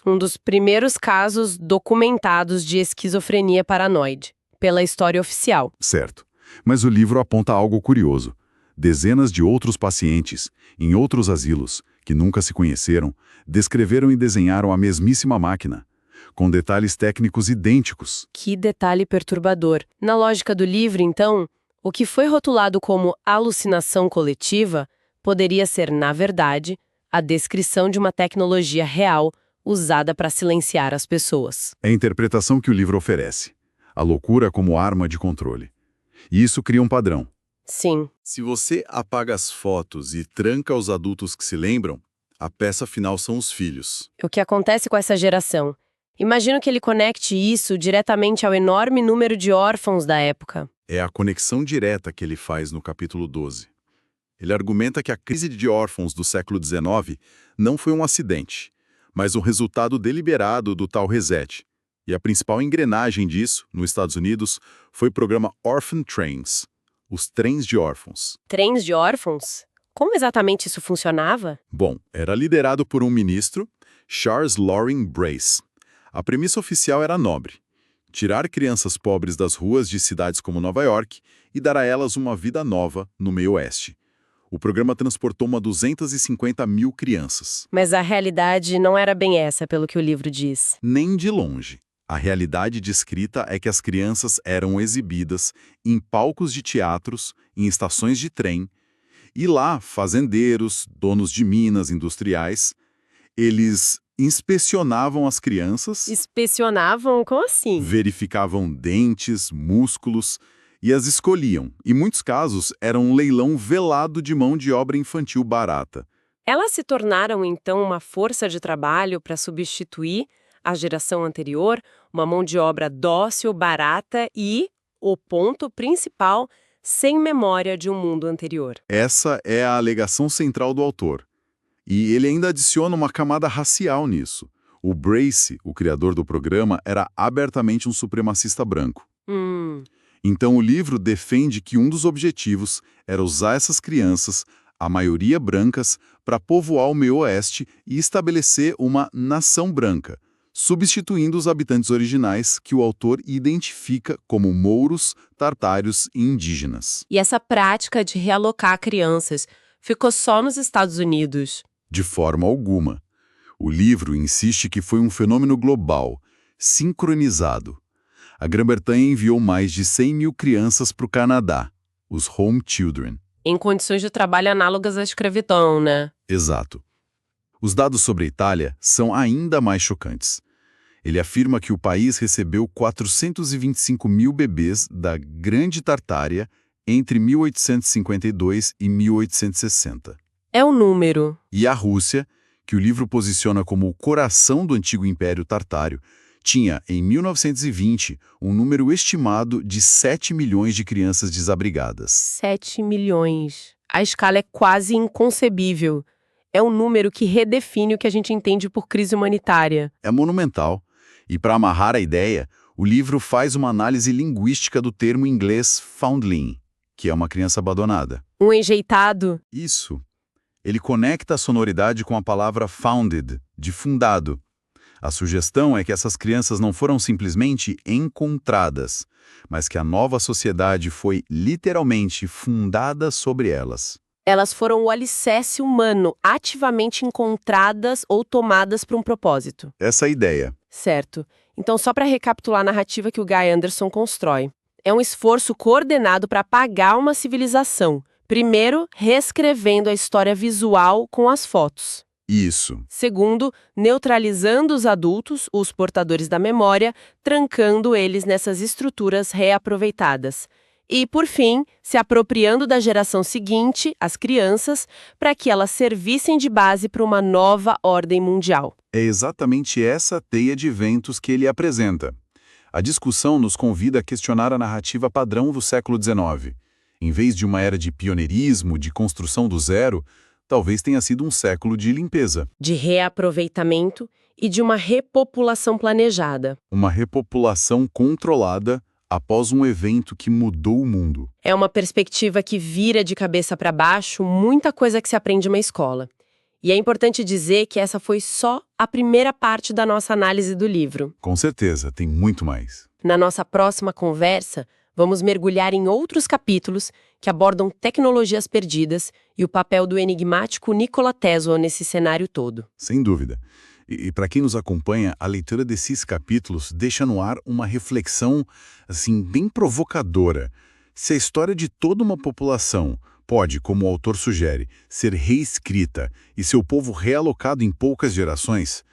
Um dos primeiros casos documentados de esquizofrenia paranoide, pela história oficial. Certo. Mas o livro aponta algo curioso. Dezenas de outros pacientes, em outros asilos, que nunca se conheceram, descreveram e desenharam a mesmíssima máquina, com detalhes técnicos idênticos. Que detalhe perturbador. Na lógica do livro, então, o que foi rotulado como alucinação coletiva poderia ser, na verdade, a descrição de uma tecnologia real usada para silenciar as pessoas. É a interpretação que o livro oferece. A loucura como arma de controle. E isso cria um padrão. Sim, Se você apaga as fotos e tranca os adultos que se lembram, a peça final são os filhos. o que acontece com essa geração? Imagino que ele conecte isso diretamente ao enorme número de órfãos da época. É a conexão direta que ele faz no capítulo 12. Ele argumenta que a crise de órfãos do século XIX não foi um acidente, mas um resultado deliberado do tal reset. E a principal engrenagem disso, nos Estados Unidos, foi o programa Orphan Trains, os trens de órfãos. Trens de órfãos? Como exatamente isso funcionava? Bom, era liderado por um ministro, Charles Loring Brace. A premissa oficial era nobre: tirar crianças pobres das ruas de cidades como Nova York e dar a elas uma vida nova no meio-oeste. O programa transportou uma 250 mil crianças. Mas a realidade não era bem essa, pelo que o livro diz. Nem de longe. A realidade descrita é que as crianças eram exibidas em palcos de teatros, em estações de trem, e lá, fazendeiros, donos de minas industriais, eles inspecionavam as crianças, Inspecionavam? Como assim? verificavam dentes, músculos e as escolhiam. Em muitos casos, era um leilão velado de mão de obra infantil barata. Elas se tornaram, então, uma força de trabalho para substituir a geração anterior, uma mão de obra dócil, barata e, o ponto principal, sem memória de um mundo anterior. Essa é a alegação central do autor. E ele ainda adiciona uma camada racial nisso. O Brace, o criador do programa, era abertamente um supremacista branco. Então o livro defende que um dos objetivos era usar essas crianças, a maioria brancas, para povoar o meio-oeste e estabelecer uma nação branca, substituindo os habitantes originais que o autor identifica como mouros, tartários e indígenas. E essa prática de realocar crianças ficou só nos Estados Unidos? De forma alguma. O livro insiste que foi um fenômeno global, sincronizado. A Grã-Bretanha enviou mais de 100 mil crianças para o Canadá, os Home Children. Em condições de trabalho análogas à escravidão, né? Exato. Os dados sobre a Itália são ainda mais chocantes. Ele afirma que o país recebeu 425 mil bebês da Grande Tartária entre 1852 e 1860. É um número. E a Rússia, que o livro posiciona como o coração do antigo Império Tartário, tinha, em 1920, um número estimado de 7 milhões de crianças desabrigadas. 7 milhões. A escala é quase inconcebível. É um número que redefine o que a gente entende por crise humanitária. É monumental. E para amarrar a ideia, o livro faz uma análise linguística do termo inglês foundling, que é uma criança abandonada. Um enjeitado? Isso. Ele conecta a sonoridade com a palavra founded, de fundado. A sugestão é que essas crianças não foram simplesmente encontradas, mas que a nova sociedade foi literalmente fundada sobre elas. Elas foram o alicerce humano, ativamente encontradas ou tomadas para um propósito. Essa é a ideia. Certo. Então, só para recapitular a narrativa que o Guy Anderson constrói. É um esforço coordenado para apagar uma civilização. Primeiro, reescrevendo a história visual com as fotos. Isso. Segundo, neutralizando os adultos, os portadores da memória, trancando eles nessas estruturas reaproveitadas. E, por fim, se apropriando da geração seguinte, as crianças, para que elas servissem de base para uma nova ordem mundial. É exatamente essa teia de eventos que ele apresenta. A discussão nos convida a questionar a narrativa padrão do século XIX. Em vez de uma era de pioneirismo, de construção do zero, talvez tenha sido um século de limpeza. De reaproveitamento e de uma repopulação planejada. Uma repopulação controlada após um evento que mudou o mundo. É uma perspectiva que vira de cabeça para baixo muita coisa que se aprende numa escola. E é importante dizer que essa foi só a primeira parte da nossa análise do livro. Com certeza, tem muito mais. Na nossa próxima conversa, vamos mergulhar em outros capítulos que abordam tecnologias perdidas e o papel do enigmático Nikola Tesla nesse cenário todo. Sem dúvida. E para quem nos acompanha, a leitura desses capítulos deixa no ar uma reflexão, assim, bem provocadora. Se a história de toda uma população pode, como o autor sugere, ser reescrita e seu povo realocado em poucas gerações,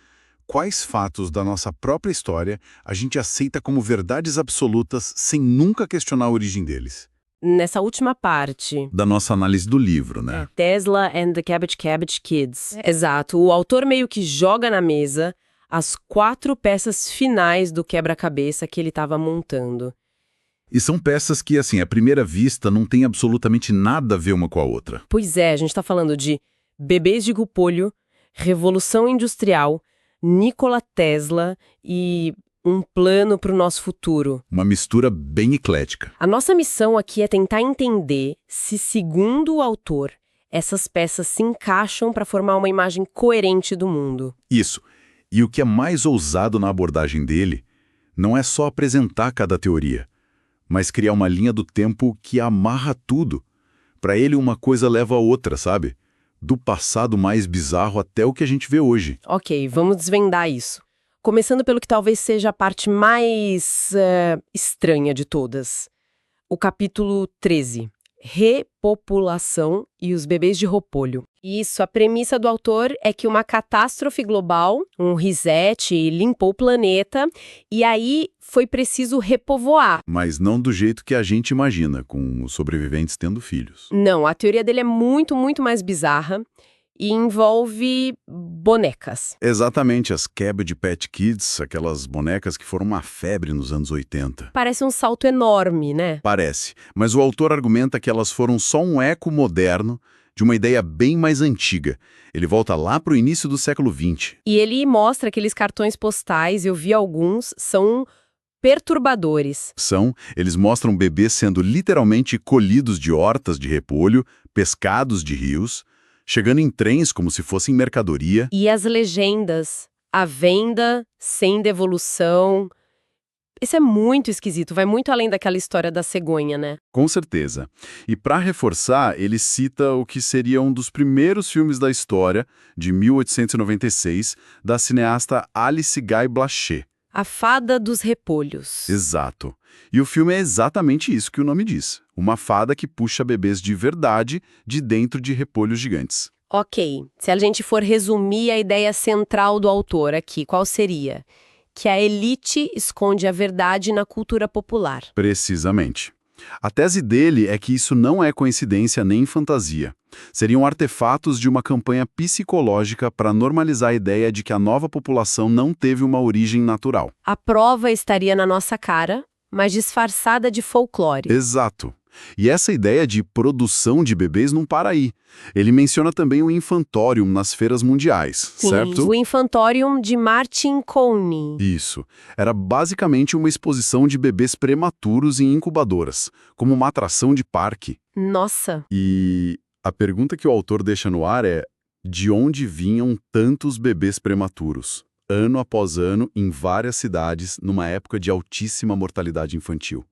quais fatos da nossa própria história a gente aceita como verdades absolutas sem nunca questionar a origem deles? Nessa última parte da nossa análise do livro, né? Tesla and the Cabbage Kids. Exato. O autor meio que joga na mesa as 4 peças finais do quebra-cabeça que ele estava montando. E são peças que, assim, à primeira vista, não tem absolutamente nada a ver uma com a outra. Pois é, a gente está falando de bebês de Rupolho, Revolução Industrial, Nikola Tesla e um plano para o nosso futuro. Uma mistura bem eclética. A nossa missão aqui é tentar entender se, segundo o autor, essas peças se encaixam para formar uma imagem coerente do mundo. Isso. E o que é mais ousado na abordagem dele não é só apresentar cada teoria, mas criar uma linha do tempo que amarra tudo. Para ele, uma coisa leva a outra, sabe? Do passado mais bizarro até o que a gente vê hoje. Ok, vamos desvendar isso. Começando pelo que talvez seja a parte mais estranha de todas. O capítulo 13. Repopulação e os bebês de Rupolho. Isso, a premissa do autor é que uma catástrofe global, um reset, limpou o planeta e aí foi preciso repovoar. Mas não do jeito que a gente imagina, com os sobreviventes tendo filhos. Não, a teoria dele é muito, muito mais bizarra. e envolve bonecas. Exatamente, as Cabbage Patch Kids, aquelas bonecas que foram uma febre nos anos 80. Parece um salto enorme, né? Parece, mas o autor argumenta que elas foram só um eco moderno de uma ideia bem mais antiga. Ele volta lá para o início do século XX. E ele mostra aqueles cartões postais, eu vi alguns, são perturbadores. Eles mostram bebês sendo literalmente colhidos de hortas de repolho, pescados de rios, chegando em trens como se fossem mercadoria. E as legendas, à venda, sem devolução. Isso é muito esquisito, vai muito além daquela história da cegonha, né? Com certeza. E para reforçar, ele cita o que seria um dos primeiros filmes da história, de 1896, da cineasta Alice Guy Blaché. A Fada dos Repolhos. Exato. E o filme é exatamente isso que o nome diz. Uma fada que puxa bebês de verdade de dentro de repolhos gigantes. Ok, se a gente for resumir a ideia central do autor aqui, qual seria? Que a elite esconde a verdade na cultura popular. Precisamente. A tese dele é que isso não é coincidência nem fantasia. Seriam artefatos de uma campanha psicológica para normalizar a ideia de que a nova população não teve uma origem natural. A prova estaria na nossa cara, mas disfarçada de folclore. Exato. E essa ideia de produção de bebês não para aí. Ele menciona também o infantórium nas feiras mundiais, Sim, certo? O infantórium de Martin Coney. Isso. Era basicamente uma exposição de bebês prematuros em incubadoras, como uma atração de parque. Nossa, E a pergunta que o autor deixa no ar é: de onde vinham tantos bebês prematuros? Ano após ano, em várias cidades, numa época de altíssima mortalidade infantil.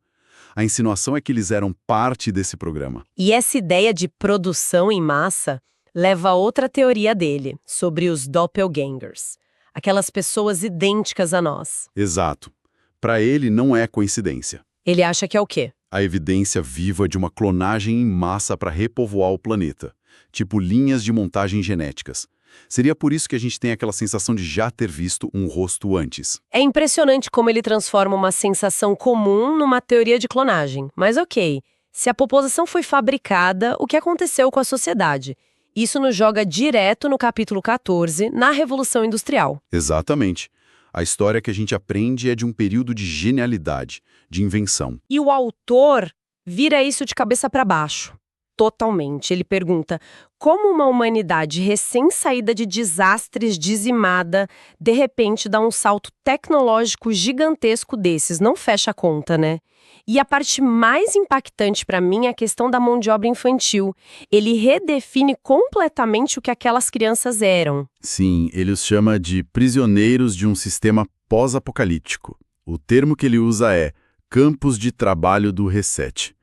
A insinuação é que eles eram parte desse programa. e essa ideia de produção em massa leva a outra teoria dele, sobre os doppelgangers. Aquelas pessoas idênticas a nós. Exato. Para ele, não é coincidência. Ele acha que é o quê? A evidência viva de uma clonagem em massa para repovoar o planeta, tipo linhas de montagem genéticas. Seria por isso que a gente tem aquela sensação de já ter visto um rosto antes. É impressionante como ele transforma uma sensação comum numa teoria de clonagem. Mas ok, se a proposição foi fabricada, o que aconteceu com a sociedade? Isso nos joga direto no capítulo 14, na Revolução Industrial. Exatamente. A história que a gente aprende é de um período de genialidade, de invenção. E o autor vira isso de cabeça para baixo. Totalmente. Ele pergunta como uma humanidade recém-saída de desastres, dizimada, de repente dá um salto tecnológico gigantesco desses. Não fecha a conta, né? E a parte mais impactante para mim é a questão da mão de obra infantil. Ele redefine completamente o que aquelas crianças eram. Sim, ele os chama de prisioneiros de um sistema pós-apocalíptico. O termo que ele usa é campos de trabalho do reset.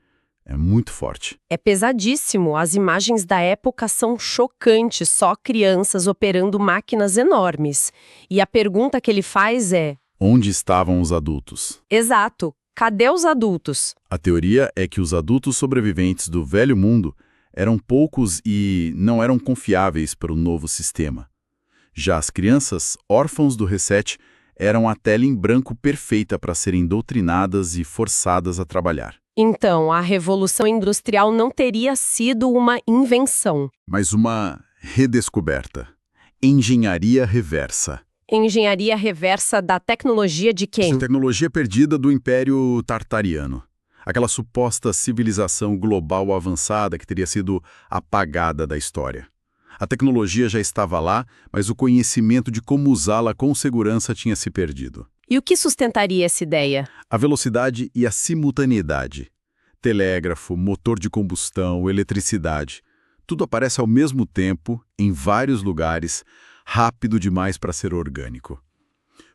É muito forte. É pesadíssimo. As imagens da época são chocantes, só crianças operando máquinas enormes. E a pergunta que ele faz é: Onde estavam os adultos? exato, cadê os adultos? A teoria é que os adultos sobreviventes do velho mundo eram poucos e não eram confiáveis para o novo sistema. Já as crianças, órfãos do reset, eram a tela em branco perfeita para serem doutrinadas e forçadas a trabalhar. Então, a Revolução Industrial não teria sido uma invenção. Mas uma redescoberta. Engenharia reversa. Engenharia reversa da tecnologia de quem? Essa tecnologia perdida do Império Tartariano. Aquela suposta civilização global avançada que teria sido apagada da história. A tecnologia já estava lá, mas o conhecimento de como usá-la com segurança tinha se perdido. E o que sustentaria essa ideia? A velocidade e a simultaneidade. Telégrafo, motor de combustão, eletricidade. Tudo aparece ao mesmo tempo, em vários lugares, rápido demais para ser orgânico.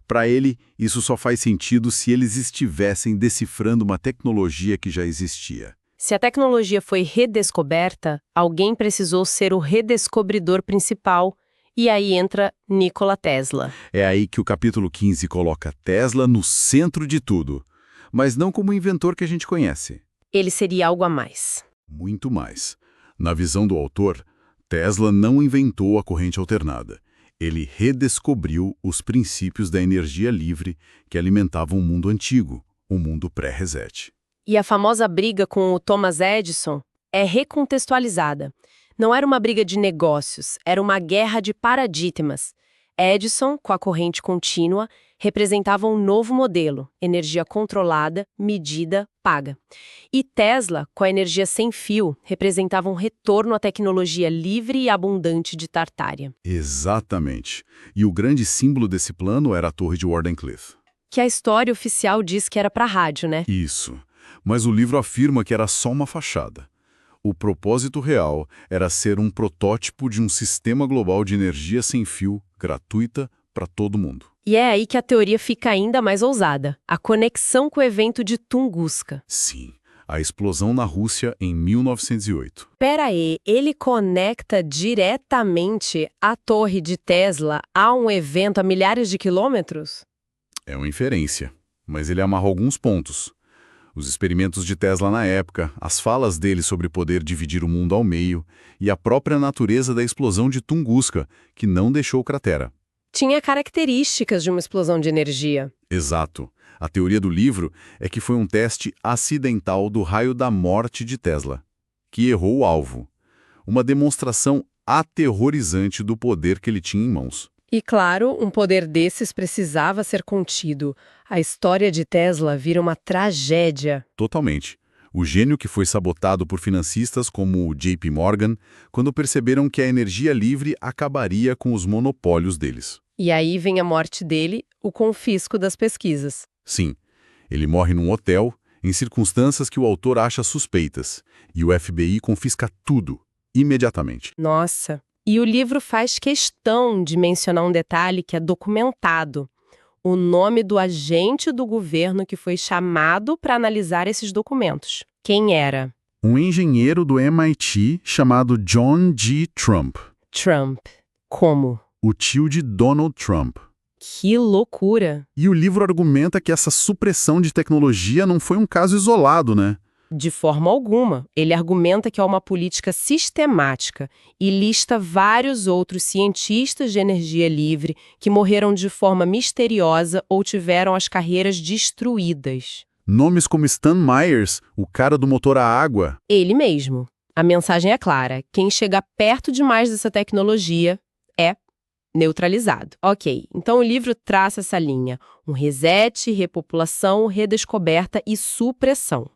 Para ele, isso só faz sentido se eles estivessem decifrando uma tecnologia que já existia. Se a tecnologia foi redescoberta, alguém precisou ser o redescobridor principal. E aí entra Nikola Tesla. É aí que o capítulo 15 coloca Tesla no centro de tudo, mas não como o inventor que a gente conhece. Ele seria algo a mais. Muito mais. Na visão do autor, Tesla não inventou a corrente alternada. Ele redescobriu os princípios da energia livre que alimentavam o mundo antigo, o mundo pré-reset. E a famosa briga com o Thomas Edison é recontextualizada. Não era uma briga de negócios, era uma guerra de paradigmas. Edison, com a corrente contínua, representava um novo modelo, energia controlada, medida, paga. E Tesla, com a energia sem fio, representava um retorno à tecnologia livre e abundante de Tartária. Exatamente. E o grande símbolo desse plano era a Torre de Wardenclyffe. Que a história oficial diz que era para rádio, né? Isso. Mas o livro afirma que era só uma fachada. O propósito real era ser um protótipo de um sistema global de energia sem fio, gratuita, para todo mundo. E é aí que a teoria fica ainda mais ousada. A conexão com o evento de Tunguska. Sim, a explosão na Rússia em 1908. Pera aí, ele conecta diretamente a torre de Tesla a um evento a milhares de quilômetros? É uma inferência, mas ele amarra alguns pontos. Os experimentos de Tesla na época, as falas dele sobre poder dividir o mundo ao meio e a própria natureza da explosão de Tunguska, que não deixou cratera. Tinha características de uma explosão de energia. Exato. A teoria do livro é que foi um teste acidental do raio da morte de Tesla, que errou o alvo. Uma demonstração aterrorizante do poder que ele tinha em mãos. E claro, um poder desses precisava ser contido. A história de Tesla vira uma tragédia. Totalmente. O gênio que foi sabotado por financistas como o JP Morgan, quando perceberam que a energia livre acabaria com os monopólios deles. E aí vem a morte dele, o confisco das pesquisas. Sim, ele morre num hotel, em circunstâncias que o autor acha suspeitas, e o FBI confisca tudo, imediatamente. Nossa! E o livro faz questão de mencionar um detalhe que é documentado. O nome do agente do governo que foi chamado para analisar esses documentos. Quem era? Um engenheiro do MIT chamado John G. Trump. Trump. Como? O tio de Donald Trump. Que loucura! E o livro argumenta que essa supressão de tecnologia não foi um caso isolado, né? De forma alguma. Ele argumenta que é uma política sistemática e lista vários outros cientistas de energia livre que morreram de forma misteriosa ou tiveram as carreiras destruídas. Nomes como Stan Myers, o cara do motor a água. Ele mesmo. A mensagem é clara. Quem chega perto demais dessa tecnologia é neutralizado. Ok, então o livro traça essa linha. Um reset, repopulação, redescoberta e supressão.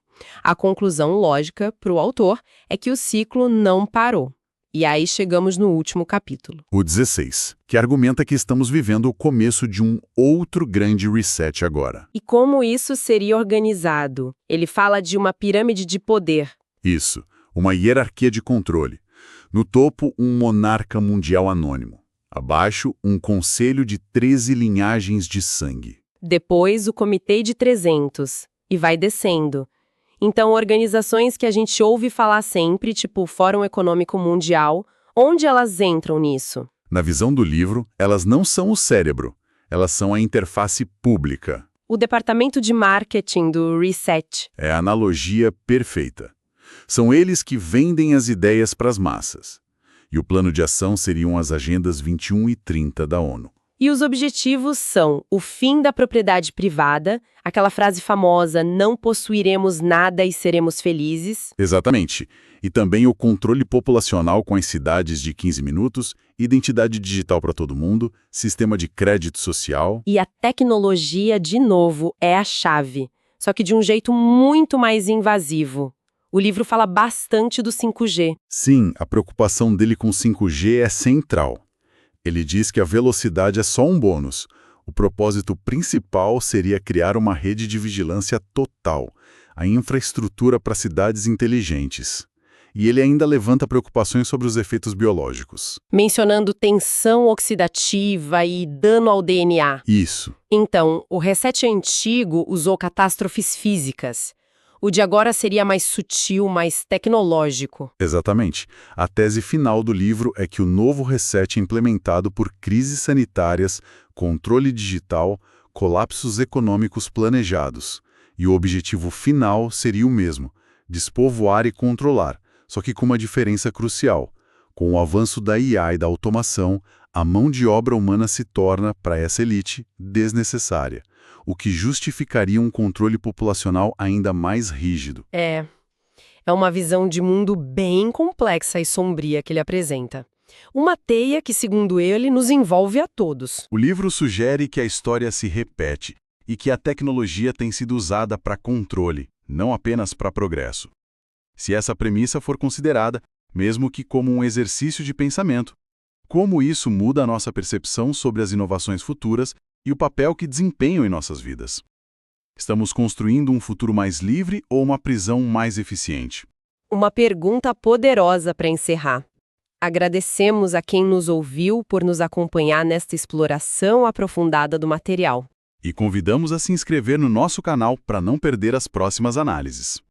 A conclusão lógica para o autor é que o ciclo não parou. E aí chegamos no último capítulo. O 16, que argumenta que estamos vivendo o começo de um outro grande reset agora. E como isso seria organizado? Ele fala de uma pirâmide de poder. Isso, uma hierarquia de controle. No topo, um monarca mundial anônimo. Abaixo, um conselho de 13 linhagens de sangue. Depois, o Comitê de 300. E vai descendo. Então, organizações que a gente ouve falar sempre, tipo o Fórum Econômico Mundial, onde elas entram nisso? Na visão do livro, elas não são o cérebro, elas são a interface pública. O departamento de marketing do Reset. É a analogia perfeita. São eles que vendem as ideias para as massas. E o plano de ação seriam as agendas 21 e 30 da ONU. E os objetivos são o fim da propriedade privada, aquela frase famosa, não possuiremos nada e seremos felizes. Exatamente. E também o controle populacional com as cidades de 15 minutos, identidade digital para todo mundo, sistema de crédito social. E a tecnologia, de novo, é a chave, só que de um jeito muito mais invasivo. O livro fala bastante do 5G. Sim, a preocupação dele com 5G é central. Ele diz que a velocidade é só um bônus. O propósito principal seria criar uma rede de vigilância total, a infraestrutura para cidades inteligentes. E ele ainda levanta preocupações sobre os efeitos biológicos. Mencionando tensão oxidativa e dano ao DNA. Isso. Então, o reset antigo usou catástrofes físicas. O de agora seria mais sutil, mais tecnológico. Exatamente. A tese final do livro é que o novo reset é implementado por crises sanitárias, controle digital, colapsos econômicos planejados. E o objetivo final seria o mesmo, despovoar e controlar, só que com uma diferença crucial. Com o avanço da IA e da automação, a mão de obra humana se torna, para essa elite, desnecessária, o que justificaria um controle populacional ainda mais rígido. É É uma visão de mundo bem complexa e sombria que ele apresenta. Uma teia que, segundo ele, nos envolve a todos. O livro sugere que a história se repete e que a tecnologia tem sido usada para controle, não apenas para progresso. Se essa premissa for considerada, mesmo que como um exercício de pensamento, como isso muda a nossa percepção sobre as inovações futuras e o papel que desempenham em nossas vidas? Estamos construindo um futuro mais livre ou uma prisão mais eficiente? Uma pergunta poderosa para encerrar. Agradecemos a quem nos ouviu por nos acompanhar nesta exploração aprofundada do material. E convidamos a se inscrever no nosso canal para não perder as próximas análises.